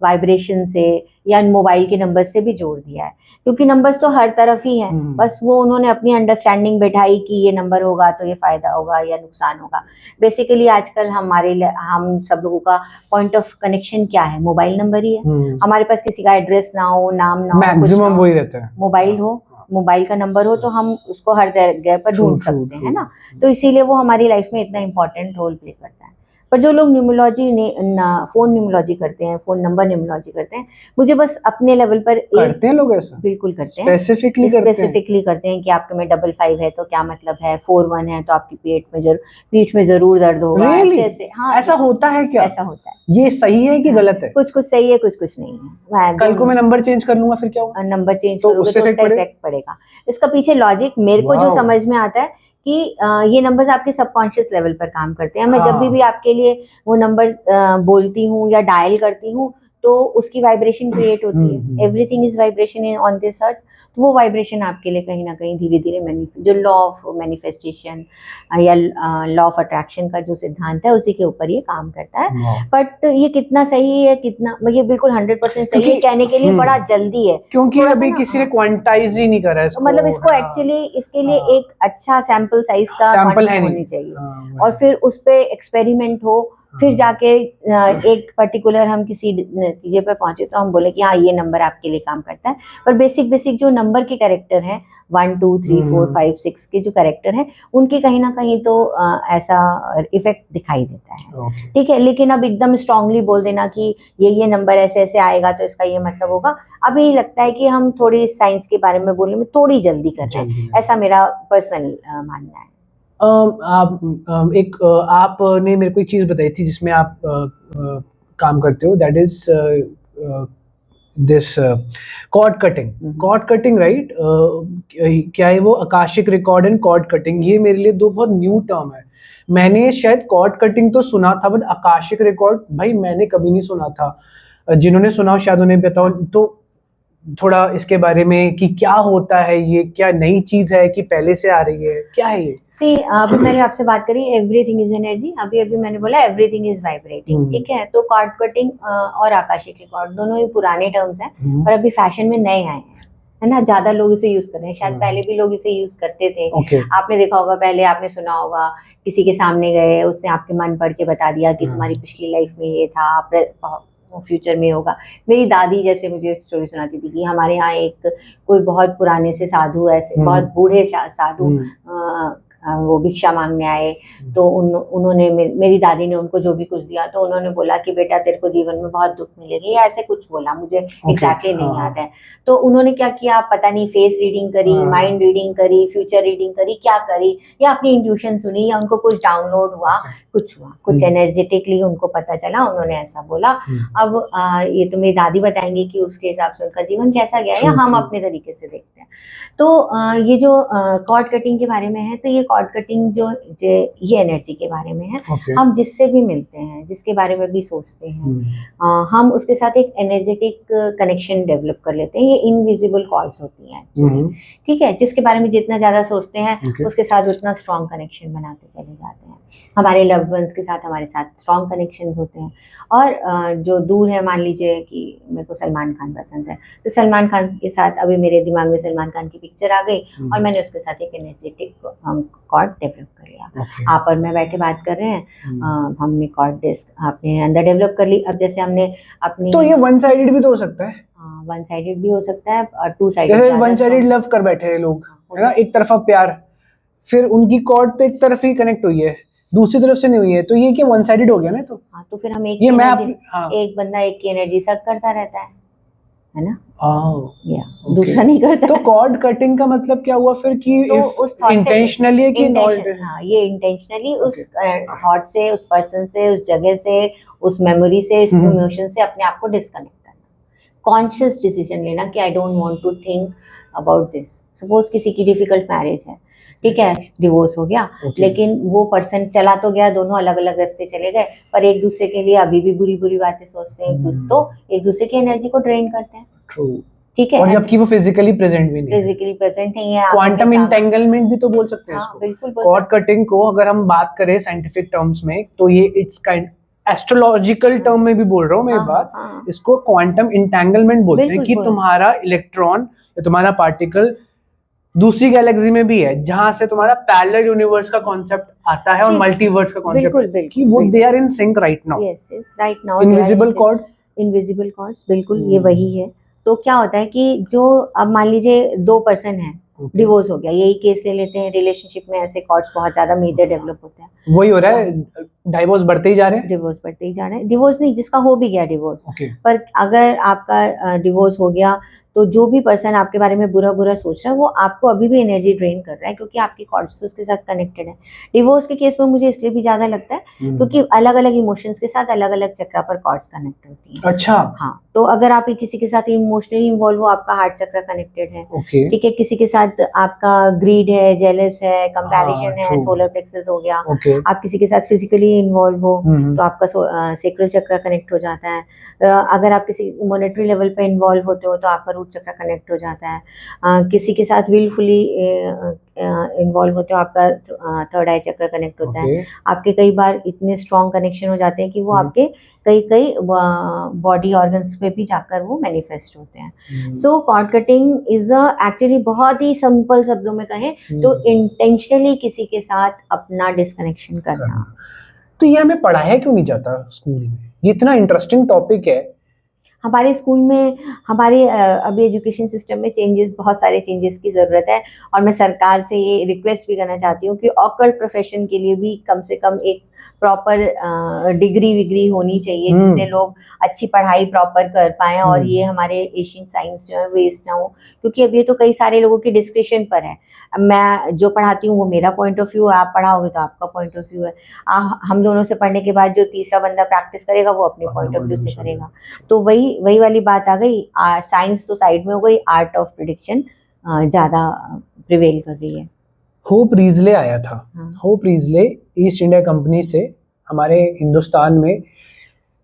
वाइब्रेशन से या मोबाइल के नंबर से भी जोड़ दिया है, क्योंकि नंबर्स तो हर तरफ ही हैं। बस वो उन्होंने अपनी अंडरस्टैंडिंग बैठाई कि ये नंबर होगा तो ये फायदा होगा या नुकसान होगा। बेसिकली आजकल हम सब लोगों का पॉइंट ऑफ कनेक्शन क्या है, मोबाइल नंबर ही है। हमारे पास किसी का एड्रेस ना हो, नाम ना हो, मैक्सिमम वही रहता है, मोबाइल हो, मोबाइल का नंबर हो, तो हम उसको हर जगह पर ढूंढ सकते हैं ना। तो इसीलिए वो हमारी लाइफ में इतना इंपॉर्टेंट रोल प्ले करता है। पर जो लोग न्यूमरोलॉजी फोन न्यूमरोलॉजी करते हैं, फोन नंबर न्यूमरोलॉजी करते हैं, मुझे बस अपने लेवल पर करते हैं लोग ऐसा, बिल्कुल करते हैं, स्पेसिफिकली करते हैं कि आपके में 55 है तो क्या मतलब है, 41 है तो आपकी पीठ में जरूर दर्द होगा। ऐसे हाँ, ऐसा होता है क्या? ऐसा होता है। ये सही है कि गलत है? कुछ सही है, कुछ नहीं है। कल को मैं नंबर चेंज कर लूंगा फिर क्या होगा? नंबर चेंज करोगे तो उसका इफेक्ट पड़ेगा। इसका पीछे लॉजिक मेरे को जो समझ में आता है कि ये नंबर्स आपके सबकॉन्शियस लेवल पर काम करते हैं। मैं जब भी आपके लिए वो नंबर्स बोलती हूँ या डायल करती हूँ तो उसकी वाइब्रेशन क्रिएट होती है। Everything is vibration on this earth. तो वो वाइब्रेशन आपके लिए कहीं ना कहीं धीरे धीरे जो लॉ ऑफ मैनिफेस्टेशन या लॉ ऑफ अट्रैक्शन का जो सिद्धांत है उसी के ऊपर ये काम करता है। बट ये कितना सही है, कितना, ये बिल्कुल 100% सही है कहने के लिए बड़ा जल्दी है, क्योंकि अभी किसी ने क्वांटाइज ही नहीं करा है मतलब इसको एक्चुअली इसके लिए एक अच्छा सैंपल साइज का क्वांटिटी होनी चाहिए और फिर उस पे एक्सपेरिमेंट हो, फिर जाके एक पर्टिकुलर हम किसी नतीजे पर पहुंचे तो हम बोले कि हाँ ये नंबर आपके लिए काम करता है। पर बेसिक जो नंबर के कैरेक्टर हैं 1 2 3 4 5 6 के जो कैरेक्टर हैं उनके कहीं ना कहीं तो ऐसा इफेक्ट दिखाई देता है। ठीक है, लेकिन अब एकदम स्ट्रांगली बोल देना कि ये नंबर ऐसे ऐसे आएगा तो इसका ये मतलब होगा, अभी लगता है कि हम थोड़ी साइंस के बारे में बोलने में थोड़ी जल्दी कर रहे हैं, ऐसा मेरा पर्सनल मानना है। आपने मेरे को एक चीज बताई थी जिसमें आप काम करते हो, that is this cord cutting, right? क्या है वो? Akashic record and chord cutting, ये मेरे लिए दो बहुत न्यू टर्म है। मैंने शायद कॉर्ड कटिंग तो सुना था, बट आकाशिक रिकॉर्ड भाई मैंने कभी नहीं सुना था। जिन्होंने सुना हो शायद उन्हें बताओ तो थोड़ा इसके बारे में कि क्या होता है, ये क्या नई चीज है कि पहले से आ रही है, क्या है ये? सी अभी मैंने आपसे बात करी एवरीथिंग इज एनर्जी, अभी मैंने बोला एवरीथिंग इज वाइब्रेटिंग। ठीक है, तो कॉर्ड कटिंग और आकाशिक रिकॉर्ड दोनों ही पुराने टर्म्स हैं और अभी फैशन में नए आए हैं, है ना। ज्यादा लोग इसे यूज कर रहे हैं, शायद पहले भी लोग इसे यूज करते थे। आपने देखा होगा, पहले आपने सुना होगा किसी के सामने गए, उसने आपके मन पढ़ के बता दिया कि तुम्हारी पिछली लाइफ में ये था, फ्यूचर में होगा। मेरी दादी जैसे मुझे एक स्टोरी सुनाती थी कि हमारे यहाँ एक कोई बहुत पुराने से साधु, ऐसे बहुत बूढ़े साधु वो भिक्षा मांगने आए, तो उन्होंने मेरी दादी ने उनको जो भी कुछ दिया तो उन्होंने बोला कि बेटा तेरे को जीवन में बहुत दुख मिलेगी या ऐसे कुछ बोला, मुझे एग्जैक्टली नहीं याद है। तो उन्होंने क्या किया पता नहीं, फेस रीडिंग करी, माइंड रीडिंग करी, फ्यूचर रीडिंग करी, क्या करी, या अपनी इंट्यूशन सुनी, या उनको कुछ डाउनलोड हुआ, कुछ एनर्जेटिकली उनको पता चला, उन्होंने ऐसा बोला। अब ये तो मेरी दादी बताएंगी कि उसके हिसाब से उनका जीवन कैसा गया, या हम अपने तरीके से देखते हैं। तो ये जो कॉर्ड कटिंग के बारे में है, तो ये कॉर्ड कटिंग जो ये एनर्जी के बारे में है। हम जिससे भी मिलते हैं, जिसके बारे में भी सोचते हैं, हम उसके साथ एक एनर्जेटिक कनेक्शन डेवलप कर लेते हैं। ये इनविजिबल कॉल्स होती हैं, ठीक है। जिसके बारे में जितना ज्यादा सोचते हैं उसके साथ उतना स्ट्रॉन्ग कनेक्शन बनाते चले जाते हैं। हमारे लव्ड वंस के साथ हमारे साथ स्ट्रॉन्ग कनेक्शन होते हैं। और जो दूर है, मान लीजिए कि मेरे को सलमान खान पसंद है, तो सलमान खान के साथ अभी मेरे दिमाग में सलमान खान की पिक्चर आ गई और मैंने उसके साथ एक एनर्जेटिक कॉर्ड डेवलप कर लिया। आप और मैं बैठे बात कर रहे हैं, हमने कॉर्ड डिस्क अपने अंदर डेवलप कर ली। अब जैसे हमने अपनी, तो ये वन साइडेड भी तो हो सकता है? वन साइडेड भी हो सकता है और टू साइडेड। जैसे वन साइडेड लव कर बैठे हैं लोग, है ना, एक तरफा प्यार, फिर उनकी कॉर्ड तो एक तरफ ही कनेक्ट हुई है, दूसरी तरफ से नहीं हुई है, तो ये क्या वन साइडेड हो गया ना? तो हाँ, तो फिर हम एक बंदा एक की एनर्जी सक करता रहता है ना, या दूसरा नहीं करता। तो कॉर्ड कटिंग का मतलब क्या हुआ फिर कि तो उस इंटेंशनली है कि ये इंटेंशनली उस थॉट से, उस पर्सन से, उस जगह से, उस मेमोरी से, इस इमोशन से अपने आप को डिस्कनेक्ट करना। कॉन्शियस डिसीजन लेना कि I don't want to think about this. Suppose किसी की डिफिकल्ट मैरिज है, ठीक है, डिवोर्स हो गया, लेकिन वो पर्सन चला तो गया, दोनों अलग अलग रास्ते चले गए, पर एक दूसरे के लिए अभी भी बुरी बुरी बातें सोचते हैं, तो एक दूसरे की एनर्जी को ड्रेन करते हैं। ट्रू। ठीक है, और जबकि वो फिजिकली प्रेजेंट भी नहीं है, फिजिकली प्रेजेंट नहीं है। क्वांटम इंटेंगलमेंट भी तो बोल सकते हैं हाँ, इसको। बिल्कुल बोल कॉर्ड कटिंग को अगर हम बात करें साइंटिफिक टर्म्स में, तो ये इट्स काइंड एस्ट्रोलॉजिकल टर्म में भी बोल रहा हूँ मैं एक बार, इसको क्वांटम इंटेंगलमेंट बोलते हैं कि तुम्हारा इलेक्ट्रॉन या तुम्हारा पार्टिकल दूसरी गैलेक्सी में भी है, जहां से तुम्हारा पैरेलल यूनिवर्स का कॉन्सेप्ट आता है और मल्टीवर्स का कॉन्सेप्ट, कि वो they are in sync right now. Yes yes, right now invisible cord, invisible cords, बिल्कुल ये वही है। तो क्या होता है कि जो अब मान लीजिए 2 पर्सन है, डिवोर्स हो गया, यही केस ले लेते हैं, रिलेशनशिप में ऐसे कॉर्ड्स बहुत ज्यादा मेजर डेवलप होते हैं। वही हो रहा है, डिवोर्स बढ़ते ही जा रहे हैं, डिवोर्स बढ़ते ही जा रहे हैं। डिवोर्स नहीं, जिसका हो भी गया डिवोर्स, पर अगर आपका डिवोर्स हो गया तो जो भी पर्सन आपके बारे में बुरा बुरा सोच रहा है वो आपको अभी भी एनर्जी ड्रेन कर रहा है, क्योंकि आपकी कॉर्ड्स तो उसके साथ कनेक्टेड है। डिवोर्स के केस में मुझे इसलिए भी ज्यादा लगता है क्योंकि अलग अलग इमोशंस के साथ अलग अलग चक्र पर कॉर्ड्स कनेक्ट होती हैं। अच्छा, हाँ, तो अगर आप किसी के साथ इमोशनली इन्वॉल्व हो, आपका हार्ट चक्र कनेक्टेड है, ठीक है, किसी के साथ आपका ग्रीड है, जेलस है, कंपैरिजन है, सोलर प्लेक्सस हो गया, आप किसी के साथ फिजिकली इन्वॉल्व हो तो आपका सेक्रल चक्र कनेक्ट हो जाता है, अगर आप किसी मॉनेटरी लेवल पे इन्वॉल्व होते हो तो आपका रूट चक्र कनेक्ट हो जाता है, किसी के साथ विलफुली इन्वॉल्व होते हो आपका थर्ड आई चक्र कनेक्ट होता है। आपके कई बार इतने स्ट्रॉन्ग कनेक्शन हो जाते हैं कि वो आपके कई बॉडी ऑर्गन्स पे भी जाकर वो मैनिफेस्ट होते हैं। सो कॉर्ड कटिंग इज एक्चुअली, बहुत ही सिंपल शब्दों में कहें तो इंटेंशनली किसी के साथ अपना डिस्कनेक्शन करना। तो ये हमें पढ़ाया क्यों नहीं जाता स्कूल में? ये इतना इंटरेस्टिंग टॉपिक है। हमारे स्कूल में, हमारे अभी एजुकेशन सिस्टम में बहुत सारे चेंजेस की ज़रूरत है, और मैं सरकार से ये रिक्वेस्ट भी करना चाहती हूँ कि ऑकल्ट प्रोफेशन के लिए भी कम से कम एक प्रॉपर डिग्री विग्री होनी चाहिए, जिससे लोग अच्छी पढ़ाई प्रॉपर कर पाएँ और ये हमारे एशियन साइंस जो है वेस्ट ना हो, क्योंकि अब ये तो कई सारे लोगों की डिस्क्रिप्शन पर है। मैं जो पढ़ाती हूँ वो मेरा पॉइंट ऑफ व्यू है, आप पढ़ाओगे तो आपका पॉइंट ऑफ व्यू है, हम दोनों से पढ़ने के बाद जो तीसरा बंदा प्रैक्टिस करेगा वो अपने पॉइंट ऑफ व्यू से करेगा। तो वही वाली बात आ गई, साइंस तो साइड में हो गई, आर्ट ऑफ प्रेडिक्शन ज्यादा प्रिवेल कर रही है। होप रीजले आया था, होप रीजले ईस्ट इंडिया कंपनी से हमारे हिंदुस्तान में,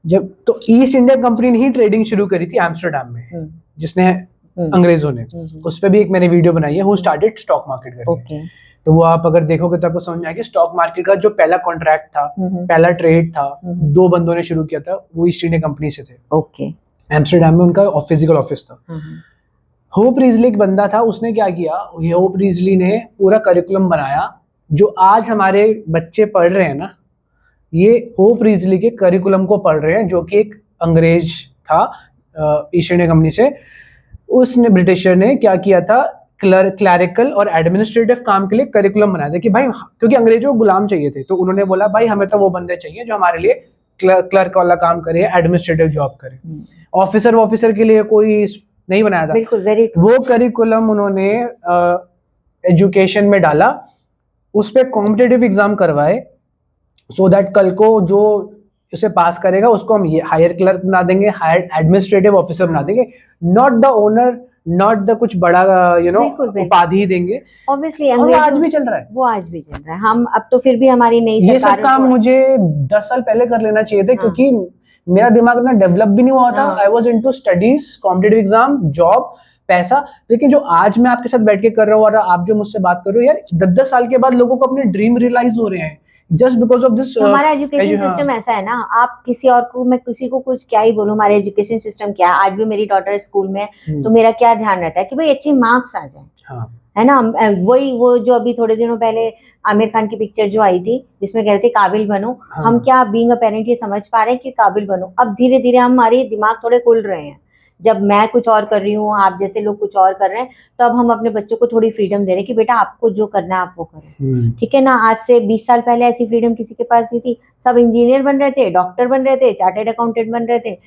जब तो ईस्ट इंडिया कंपनी ने ही ट्रेडिंग शुरू करी थी एम्स्टर्डम में, जिसने अंग्रेजों ने, उस पर भी एक मैंने वीडियो बनाई है, हु स्टार्टेड स्टॉक मार्केट करके। तो वो आप अगर देखोगे तो आपको समझ में आएगा, स्टॉक मार्केट का जो पहला कॉन्ट्रैक्ट था, पहला ट्रेड था, 2 बंदों ने शुरू किया था, वो ईस्ट इंडिया कंपनी से थे। ओके, एम्स्टर्डम में उनका फिजिकल ऑफिस था। होप रीजली एक बंदा था, उसने क्या किया, होप रीजली ने पूरा करिकुलम बनाया जो आज हमारे बच्चे पढ़ रहे हैं ना, ये होप रीजली के करिकुलम को पढ़ रहे हैं, जो कि एक अंग्रेज था ईस्ट इंडिया कंपनी से। उसने, ब्रिटिशर ने क्या किया था, क्लैरिकल और एडमिनिस्ट्रेटिव काम के लिए करिकुलम बनाया था कि भाई, क्योंकि अंग्रेजों को गुलाम चाहिए थे, तो उन्होंने बोला भाई हमें तो वो बंदे चाहिए जो हमारे लिए क्लर्क वाला काम करे, एडमिनिस्ट्रेटिव जॉब करे। ऑफिसर के लिए कोई नहीं बनाया था। बिल्कुल, वेरी ट्रू। वो करिकुलम उन्होंने एजुकेशन में डाला, उस पे कॉम्पिटिटिव एग्जाम करवाए, सो दैट कल को जो उसे पास करेगा उसको हम ये हायर क्लर्क बना देंगे, हायर एडमिनिस्ट्रेटिव ऑफिसर बना देंगे, not the owner, not the कुछ बड़ा उपाधि देंगे। ऑब्वियसली आज भी चल रहा है, वो आज भी चल रहा है। हम अब तो फिर भी हमारी नई ये सब काम मुझे 10 साल पहले कर लेना चाहिए था, क्योंकि मेरा दिमाग इतना डेवलप भी नहीं हुआ था। I was into studies, competitive exam, job, पैसा। लेकिन जो आज मैं आपके साथ बैठ के कर रहा हूँ और आप जो मुझसे बात कर रहे हो, यार 10-10 साल के बाद लोगों को अपने ड्रीम रियलाइज हो रहे हैं जस्ट बिकॉज ऑफ दिस। हमारा एजुकेशन सिस्टम ऐसा है ना, आप किसी और को, मैं किसी को कुछ क्या ही बोलूं, हमारे एजुकेशन सिस्टम क्या है। आज भी मेरी डॉटर स्कूल में, तो मेरा क्या ध्यान रहता है कि भाई अच्छे मार्क्स आ जाए, है ना। वही वो जो अभी थोड़े दिनों पहले आमिर खान की पिक्चर जो आई थी, जिसमें कह रहे थे काबिल बनो, हम क्या बीइंग अ पेरेंट ये समझ पा रहे हैं कि काबिल बनो। अब धीरे धीरे हमारे दिमाग थोड़े खुल रहे हैं, जब मैं कुछ और कर रही हूँ, आप जैसे लोग कुछ और कर रहे हैं, तो अब हम अपने बच्चों को थोड़ी फ्रीडम दे रहे हैं कि बेटा आपको जो करना है आप वो करो, ठीक है ना। आज से 20 साल पहले ऐसी फ्रीडम किसी के पास नहीं थी। सब इंजीनियर बन रहे थे, डॉक्टर बन रहे थे, चार्टर्ड अकाउंटेंट बन रहे थे,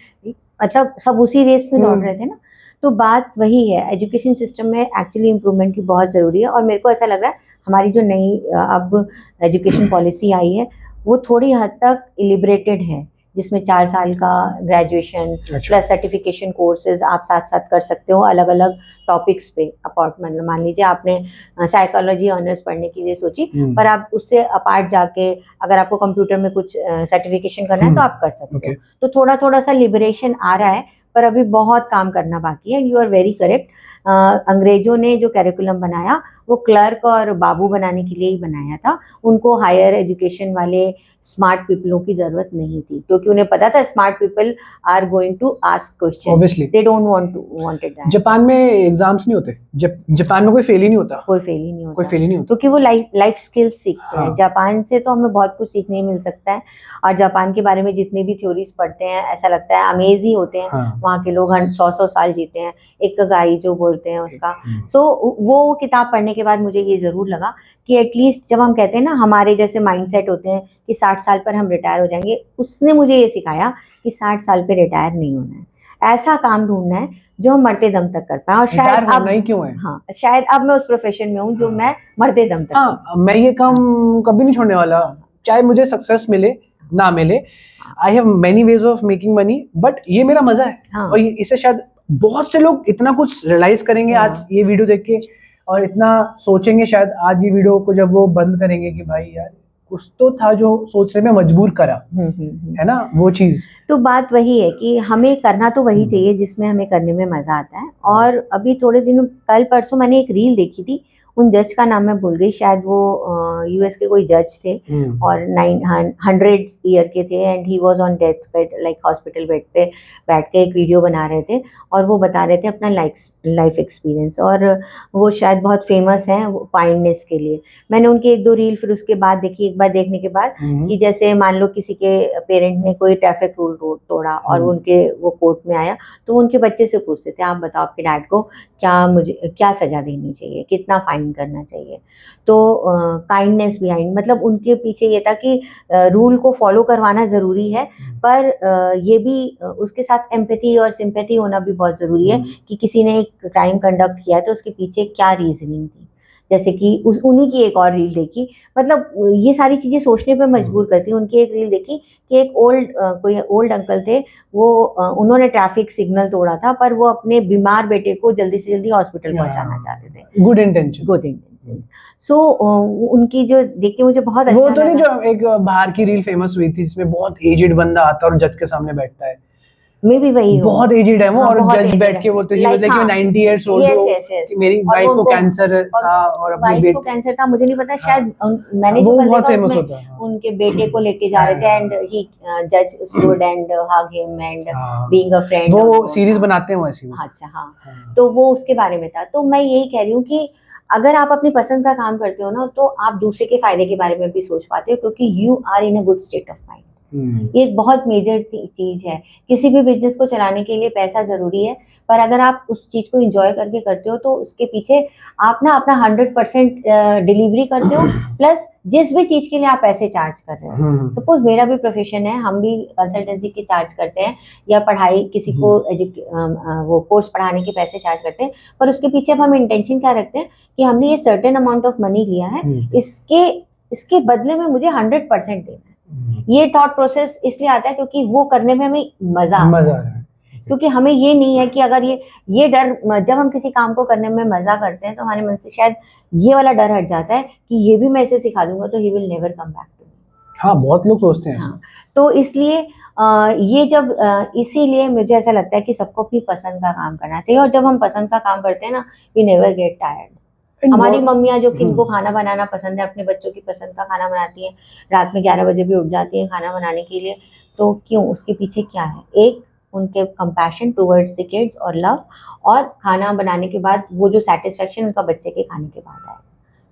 मतलब सब उसी रेस में दौड़ रहे थे ना। तो बात वही है, एजुकेशन सिस्टम में एक्चुअली इम्प्रूवमेंट की बहुत ज़रूरी है। और मेरे को ऐसा लग रहा है हमारी जो नई अब एजुकेशन पॉलिसी आई है वो थोड़ी हद तक इलिबरेटेड है, जिसमें 4 साल का ग्रेजुएशन प्लस सर्टिफिकेशन कोर्सेज आप साथ साथ कर सकते हो अलग अलग टॉपिक्स पे। मतलब मान लीजिए आपने साइकोलॉजी ऑनर्स पढ़ने के लिए सोची, पर आप उससे अपार्ट जाके अगर आपको कंप्यूटर में कुछ सर्टिफिकेशन करना है तो आप कर सकते हो। तो थोड़ा थोड़ा सा लिबरेशन आ रहा है, पर अभी बहुत काम करना बाकी है। You are very correct. अंग्रेजों ने जो कैरिकुलम बनाया वो क्लर्क और बाबू बनाने के लिए ही बनाया था। उनको हायर एजुकेशन वाले स्मार्ट पीपलों की जरूरत नहीं थी, क्योंकि उन्हें पता था smart people are going to ask question, they don't wanted that. Japan में एग्जाम्स नहीं होते, जापान में कोई फेल ही नहीं होता, कोई फेल ही नहीं होता, क्योंकि वो लाइफ स्किल्स सीखते हैं। जापान से तो हमें बहुत कुछ सीखने मिल सकता है, और जापान के बारे में जितने भी थ्योरीज पढ़ते हैं ऐसा लगता है अमेज ही होते हैं। वहाँ के लोग 100 साल जीते हैं, एक गाई जो बोलते हैं उसका। सो वो किताब पढ़ने के बाद मुझे ये जरूर लगा कि एटलीस्ट जब हम कहते हैं ना हमारे जैसे माइंडसेट होते हैं कि 60 साल पर हम रिटायर हो जाएंगे, उसने मुझे ये सिखाया कि 60 साल पे रिटायर नहीं होना है, ऐसा काम ढूंढना है जो हम मरते दम तक कर पाए। और शायद अब नहीं क्यों है, हाँ शायद अब मैं उस प्रोफेशन में हूँ जो मैं मरते दम तक मैं ये काम कभी नहीं छोड़ने वाला, चाहे मुझे सक्सेस मिले ना मिले। I have many ways of making money, but ये मेरा मजा है। और इससे शायद बहुत से लोग इतना कुछ रियलाइज करेंगे आज ये वीडियो देख के, और इतना सोचेंगे शायद आज ये वीडियो को जब वो बंद करेंगे कि भाई यार कुछ तो था जो सोचने में मजबूर करा, है ना वो चीज। तो बात वही है कि हमें करना तो वही चाहिए जिसमें हमें करने में मजा आता है। और अभी थोड़े दिनों कल परसों मैंने एक रील देखी थी, उन जज का नाम मैं भूल गई, शायद वो यूएस के कोई जज थे और 900 ईयर के थे, and he was on death bed, like hospital bed पे बैठ के एक वीडियो बना रहे थे और वो बता रहे थे अपना लाइफ एक्सपीरियंस। और वो शायद बहुत फेमस हैं काइंडनेस के लिए। मैंने उनकी 1-2 रील फिर उसके बाद देखी, एक बार देखने के बाद, कि जैसे मान लो किसी के पेरेंट ने कोई ट्रैफिक रूल तोड़ा और उनके वो कोर्ट में आया, तो उनके बच्चे से पूछते थे आप बताओ आपके डैड को क्या सजा देनी चाहिए, कितना फाइन करना चाहिए। तो काइंडनेस बिहाइंड, मतलब उनके पीछे ये था कि रूल को फॉलो करवाना ज़रूरी है, पर ये भी उसके साथ एम्पैथी और सिंपैथी होना भी बहुत ज़रूरी है कि किसी ने एक क्राइम कंडक्ट किया है तो उसके पीछे क्या रीजनिंग थी। जैसे कि उन्हीं की एक और रील देखी, मतलब ये सारी चीज़ें सोचने पे मजबूर करती हैं। उनकी एक रील देखी कि एक कोई ओल्ड अंकल थे, वो उन्होंने ट्रैफिक सिग्नल तोड़ा था, पर वो अपने बीमार बेटे को जल्दी से जल्दी हॉस्पिटल पहुंचाना चाहते थे। Good intention. सो उनकी जो देख के मुझे बहुत अच्छा वो तो नहीं जो एक बाहर की रील फेमस हुई थी जिसमें बहुत एजेड बंदा आता है और जज के सामने बैठता है, मे भी वही बहुत एजेड है वो, और जज बैठ के बोलते हैं कि मैं 90 इयर्स ओल्ड हूं, मेरी वाइफ को कैंसर था और अपने बेटे को कैंसर था, मुझे नहीं पता, शायद मैंने जो देखा उसमें उनके बेटे को लेके जा रहे थे, एंड ही जज stood and hug him and being a friend. वो सीरीज बनाते हैं वैसे। अच्छा हाँ, तो वो उसके बारे में था। तो मैं यही कह रही हूँ कि अगर आप अपनी पसंद का काम करते हो ना, तो आप दूसरे के फायदे के बारे में भी सोच पाते हो, क्योंकि you are in a good state of mind. ये एक बहुत मेजर चीज है। किसी भी बिजनेस को चलाने के लिए पैसा जरूरी है, पर अगर आप उस चीज को एंजॉय करके करते हो तो उसके पीछे आप ना अपना 100% डिलीवरी करते हो, प्लस जिस भी चीज के लिए आप पैसे चार्ज कर रहे हो। सपोज मेरा भी प्रोफेशन है, हम भी कंसल्टेंसी के चार्ज करते हैं, या पढ़ाई किसी को वो कोर्स पढ़ाने के पैसे चार्ज करते हैं, पर उसके पीछे अब हम इंटेंशन क्या रखते हैं कि हमने ये सर्टेन अमाउंट ऑफ मनी लिया है, इसके बदले में मुझे 100% देना है। ये थॉट प्रोसेस इसलिए आता है क्योंकि वो करने में हमें मजा आता है। क्योंकि हमें ये नहीं है कि अगर ये डर, जब हम किसी काम को करने में मजा करते हैं तो हमारे मन से शायद ये वाला डर हट जाता है कि ये भी मैं इसे सिखा दूंगा तो he will never come back to me. हाँ, बहुत लोग सोचते हैं। हाँ, तो इसलिए ये जब इसीलिए मुझे ऐसा लगता है कि सबको अपनी पसंद का काम करना चाहिए, और जब हम पसंद का काम करते हैं ना, वी नेवर गेट टायर्ड। हमारी मम्मियाँ जो किनको खाना बनाना पसंद है, अपने बच्चों की पसंद का खाना बनाती हैं, रात में 11 बजे भी उठ जाती हैं खाना बनाने के लिए, तो क्यों? उसके पीछे क्या है? एक उनके कंपैशन टुवर्ड्स द किड्स और लव, और खाना बनाने के बाद वो जो सेटिस्फेक्शन उनका बच्चे के खाने के बाद आए।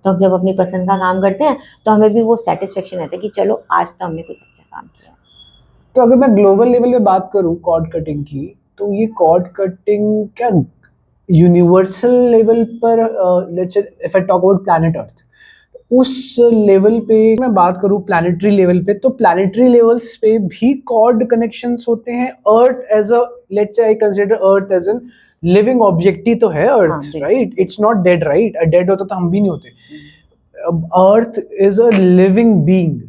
तो हम जब अपनी पसंद का काम करते हैं तो हमें भी वो सेटिस्फेक्शन रहता है कि चलो आज तो हमने कुछ अच्छा काम किया। तो अगर मैं ग्लोबल लेवल पे बात करूँ कॉर्ड कटिंग की, तो ये कॉर्ड कटिंग क्या यूनिवर्सल लेवल पर, let's say if I talk about planet Earth, उस लेवल पे मैं बात करूं, प्लैनेटरी लेवल पे, तो प्लैनेटरी लेवल्स पे भी कॉर्ड कनेक्शंस होते हैं। Earth as a, let's say I consider Earth as an living object ही तो है Earth, right? It's not dead, right? Dead होता तो हम भी नहीं होते। Earth is a living being,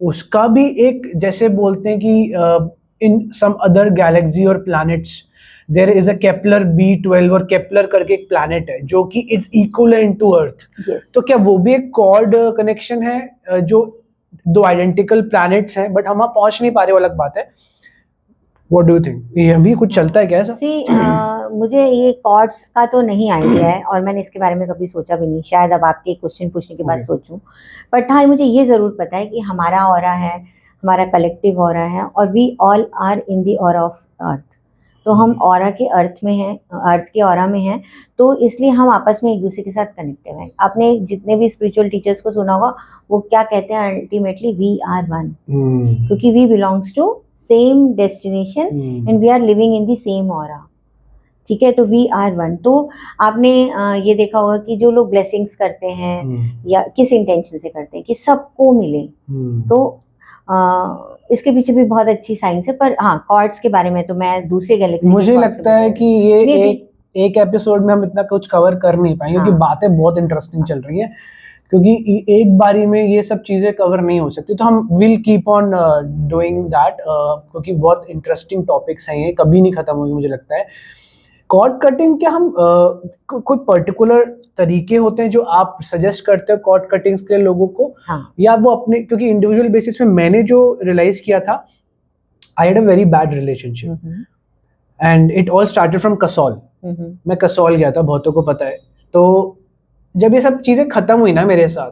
उसका भी एक, जैसे बोलते हैं कि इन सम अदर गैलेक्सी और planets there is a Kepler B12 और केपलर करके एक प्लैनेट है जो कि it's equivalent to Earth. Yes. तो क्या वो भी एक कॉर्ड कनेक्शन है, जो दो आइडेंटिकल प्लैनेट्स हैं बट हम वहाँ पहुंच नहीं पा रहे, वो अलग बात है। व्हाट डू यू थिंक, ये भी कुछ चलता है क्या ऐसा? मुझे ये कॉर्ड्स का तो नहीं आइडिया है और मैंने इसके बारे में कभी सोचा भी नहीं, शायद अब आपके क्वेश्चन पूछने के बाद सोचूं। बट हाँ, मुझे ये ज़रूर पता है कि हमारा ऑरा है, हमारा कलेक्टिव ऑरा है, और we all are in the aura of earth. तो हम ऑरा के अर्थ में हैं, अर्थ के ऑरा में हैं, तो इसलिए हम आपस में एक दूसरे के साथ कनेक्टेड हैं। आपने जितने भी स्पिरिचुअल टीचर्स को सुना होगा, वो क्या कहते हैं अल्टीमेटली, वी आर वन, क्योंकि we belongs to same destination and we are living in the same aura. ठीक है, तो वी आर वन। तो आपने ये देखा होगा कि जो लोग ब्लेसिंग्स करते हैं या किस इंटेंशन से करते हैं कि सबको मिले, तो इसके पीछे भी बहुत अच्छी साइंस है। पर हाँ, कॉर्ड्स के बारे में तो मैं दूसरे गैलेक्सी, मुझे लगता है कि ये एक एपिसोड में हम इतना कुछ कवर कर नहीं पाएंगे, क्योंकि बातें बहुत इंटरेस्टिंग चल रही हैं, क्योंकि एक बारी में ये सब चीजें कवर नहीं हो सकती। तो हम will keep on doing that, क्योंकि बहुत इंटरेस्टिंग टॉपिक्स हैं, ये कभी नहीं खत्म होगी मुझे लगता है। कॉर्ड कटिंग, क्या हम कोई पर्टिकुलर तरीके होते हैं जो आप सजेस्ट करते हो कॉर्ड कटिंग्स के लिए लोगों को? हाँ। या वो अपने, क्योंकि इंडिविजुअल बेसिस पे मैंने जो रियलाइज किया था, I had a very bad relationship and it all started from Kasol. मैं कसौल गया था, बहुतों को पता है। तो जब ये सब चीजें खत्म हुई ना मेरे साथ,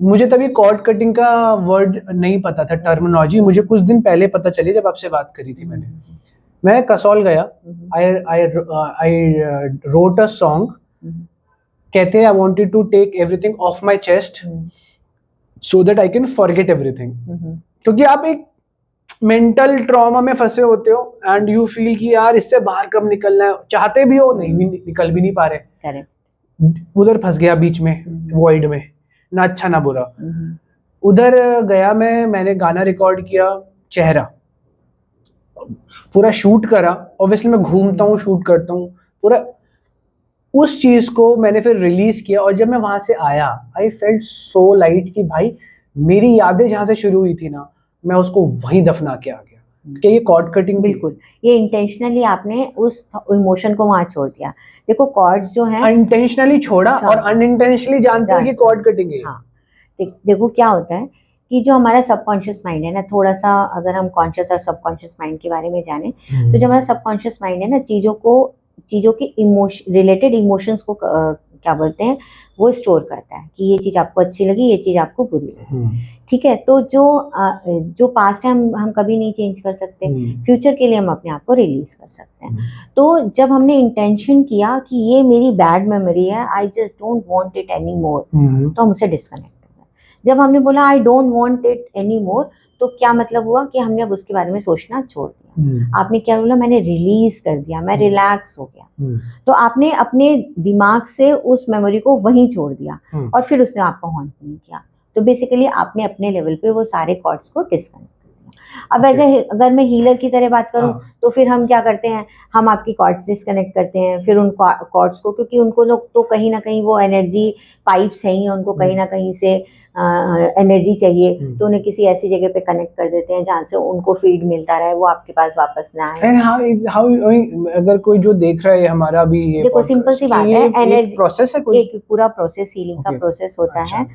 मुझे तब ये कॉर्ड कटिंग का वर्ड नहीं पता था, टर्मिनोलॉजी मुझे कुछ दिन पहले पता चली जब आपसे बात करी थी मैंने। मैं कसौल गया, आई रोट अ सॉन्ग, कहते हैं I wanted to take everything off my chest so that I can forget everything. क्योंकि आप एक मेंटल ट्रॉमा में फंसे होते हो एंड यू फील कि यार इससे बाहर कब निकलना है, चाहते भी हो, नहीं भी निकल भी नहीं पा रहे, उधर फंस गया बीच में, वॉइड में, ना अच्छा ना बुरा। उधर गया मैंने गाना रिकॉर्ड किया, चेहरा पूरा शूट करा। ऑब्वियसली मैं घूमता हूँ, शूट करता हूँ पूरा, उस चीज को मैंने फिर रिलीज किया। और जब मैं वहां से आया, आई फेल्ट सो लाइट कि भाई मेरी यादें जहां से शुरू हुई थी ना, मैं उसको वहीं दफना के आ गया। कि ये कॉर्ड कटिंग, बिल्कुल, ये इंटेंशनली आपने उस इमोशन को वहां छोड़ दिया। देखो कॉर्ड्स जो हैं, इंटेंशनली छोड़ा और अनइंटेंशनली जानते हो कि कॉर्ड कटिंग है। हाँ, देखो क्या होता है कि जो हमारा सबकॉन्शियस माइंड है ना, थोड़ा सा अगर हम कॉन्शियस और सबकॉन्शियस माइंड के बारे में जाने, तो जो हमारा सबकॉन्शियस माइंड है ना, चीज़ों के रिलेटेड इमोशंस को क्या बोलते हैं, वो स्टोर करता है कि ये चीज़ आपको अच्छी लगी, ये चीज़ आपको बुरी लगी। ठीक है, तो जो पास्ट है हम कभी नहीं चेंज कर सकते, फ्यूचर के लिए हम अपने आप को रिलीज कर सकते हैं। तो जब हमने इंटेंशन किया कि ये मेरी बैड मेमोरी है, I just don't want it any more, तो हम उससे डिस्कनेक्ट हो गए। जब हमने बोला आई don't want it any more, तो क्या मतलब हुआ कि हमने अब उसके बारे में सोचना छोड़ दिया। आपने क्या बोला, मैंने रिलीज कर दिया, मैं रिलैक्स हो गया। तो आपने अपने दिमाग से उस मेमोरी को वहीं छोड़ दिया और फिर उसने आपको हॉन्ट नहीं किया। तो बेसिकली आपने अपने लेवल पे वो सारे कॉर्ड्स को डिस्कनेक्ट कर दिया। अब ऐसे अगर मैं हीलर की तरह बात करूं, तो फिर हम क्या करते हैं, हम आपकी कॉर्ड्स डिस्कनेक्ट करते हैं, फिर उन कॉर्ड्स को, क्योंकि उनको लोग तो कहीं ना कहीं वो एनर्जी पाइप्स हैं, उनको कहीं ना कहीं से एनर्जी चाहिए, तो उन्हें किसी ऐसी जगह पे कनेक्ट कर देते हैं जहाँ से उनको फीड मिलता रहे, वो आपके पास वापस ना आए। अगर कोई जो देख रहा है हमारा भी, ये देखो सिंपल सी बात है, एनर्जी प्रोसेस है, कोई एक पूरा प्रोसेस, हीलिंग का प्रोसेस होता है।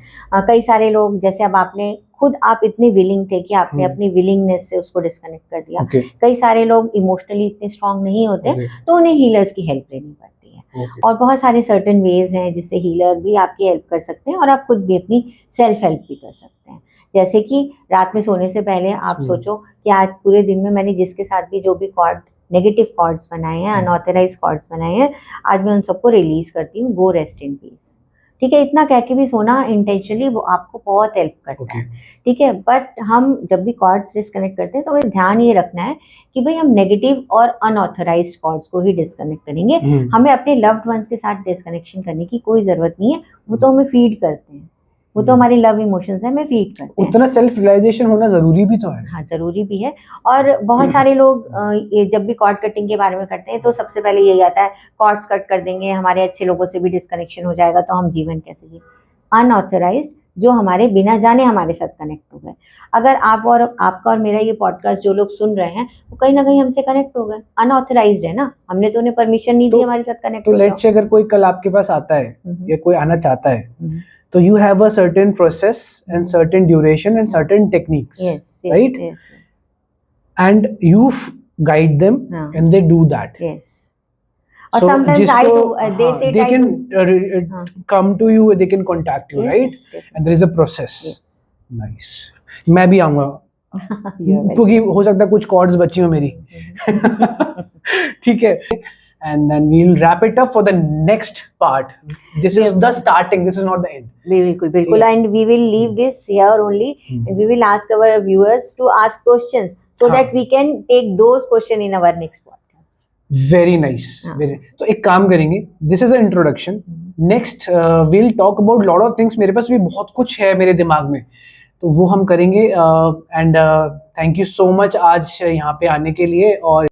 कई सारे लोग, जैसे अब आपने खुद, आप इतने विलिंग थे कि आपने अपनी विलिंगनेस से उसको डिस्कनेक्ट कर दिया। कई सारे लोग इमोशनली इतने स्ट्रांग नहीं होते, तो उन्हें हीलर्स की हेल्प लेनी पड़ती है। और बहुत सारे सर्टेन वेज हैं जिससे हीलर भी आपकी हेल्प कर सकते हैं और आप खुद भी अपनी सेल्फ हेल्प भी कर सकते हैं। जैसे कि रात में सोने से पहले आप सोचो कि आज पूरे दिन में मैंने जिसके साथ भी जो भी कॉर्ड, नेगेटिव कॉर्ड्स बनाए हैं, अनऑथराइज्ड कॉर्ड्स बनाए हैं, आज मैं उन सबको रिलीज करती हूँ, गो रेस्ट इन पीस। ठीक है, इतना कह के भी सोना इंटेंशनली वो आपको बहुत हेल्प करता है। ठीक है, बट हम जब भी कॉर्ड्स डिस्कनेक्ट करते हैं तो हमें ध्यान ये रखना है कि भाई हम नेगेटिव और अनऑथराइज्ड कॉर्ड्स को ही डिस्कनेक्ट करेंगे। हमें अपने लव्ड वंस के साथ डिस्कनेक्शन करने की कोई जरूरत नहीं है, वो तो हमें फीड करते हैं, वो तो हमारी लव इमोशंस है, हमें फीड करते हैं। उतना सेल्फ रियलाइजेशन होना जरूरी भी तो है। हाँ, जरूरी भी है। और बहुत सारे लोग ये जब भी कॉर्ड कटिंग के बारे में करते हैं तो सबसे पहले यही आता है, कॉर्ड्स कट कर देंगे, हमारे अच्छे लोगों से भी डिस्कनेक्शन हो जाएगा, तो हम जीवन कैसे जिए। अनऑथराइज्ड जो हमारे बिना जाने हमारे साथ कनेक्ट हो गए। अगर आप और आपका और मेरा ये पॉडकास्ट जो लोग सुन रहे हैं वो कहीं ना कहीं हमसे कनेक्ट हो गए, अनऑथराइज्ड है ना, हमने तो उन्हें परमिशन नहीं दी हमारे साथ कनेक्ट तो हो जाओ। लेट्स से अगर कोई कल आपके पास आता है या कोई आना चाहता है, तो you have a certain process and certain duration and certain techniques, right? Yes. And you guide them and they do that. Yes. Or So sometimes I do. They say they I can do. come to you, they can contact you, Yes, right? yes, And there is a process. Yes. Nice. मैं भी आऊँगा क्योंकि हो सकता है कुछ chords बची हो मेरी। ठीक है। And then we'll wrap it up for the next part. This is the starting. This is not the end. बिल्कुल. And we will leave this here only. And we will ask our viewers to ask questions so that we can take those questions in our next podcast. Very nice. तो एक काम करेंगे. This is an introduction. Next, we'll talk about lot of things. मेरे पास भी बहुत कुछ है मेरे दिमाग में, तो वो हम करेंगे. And thank you so much आज यहाँ पे आने के लिए और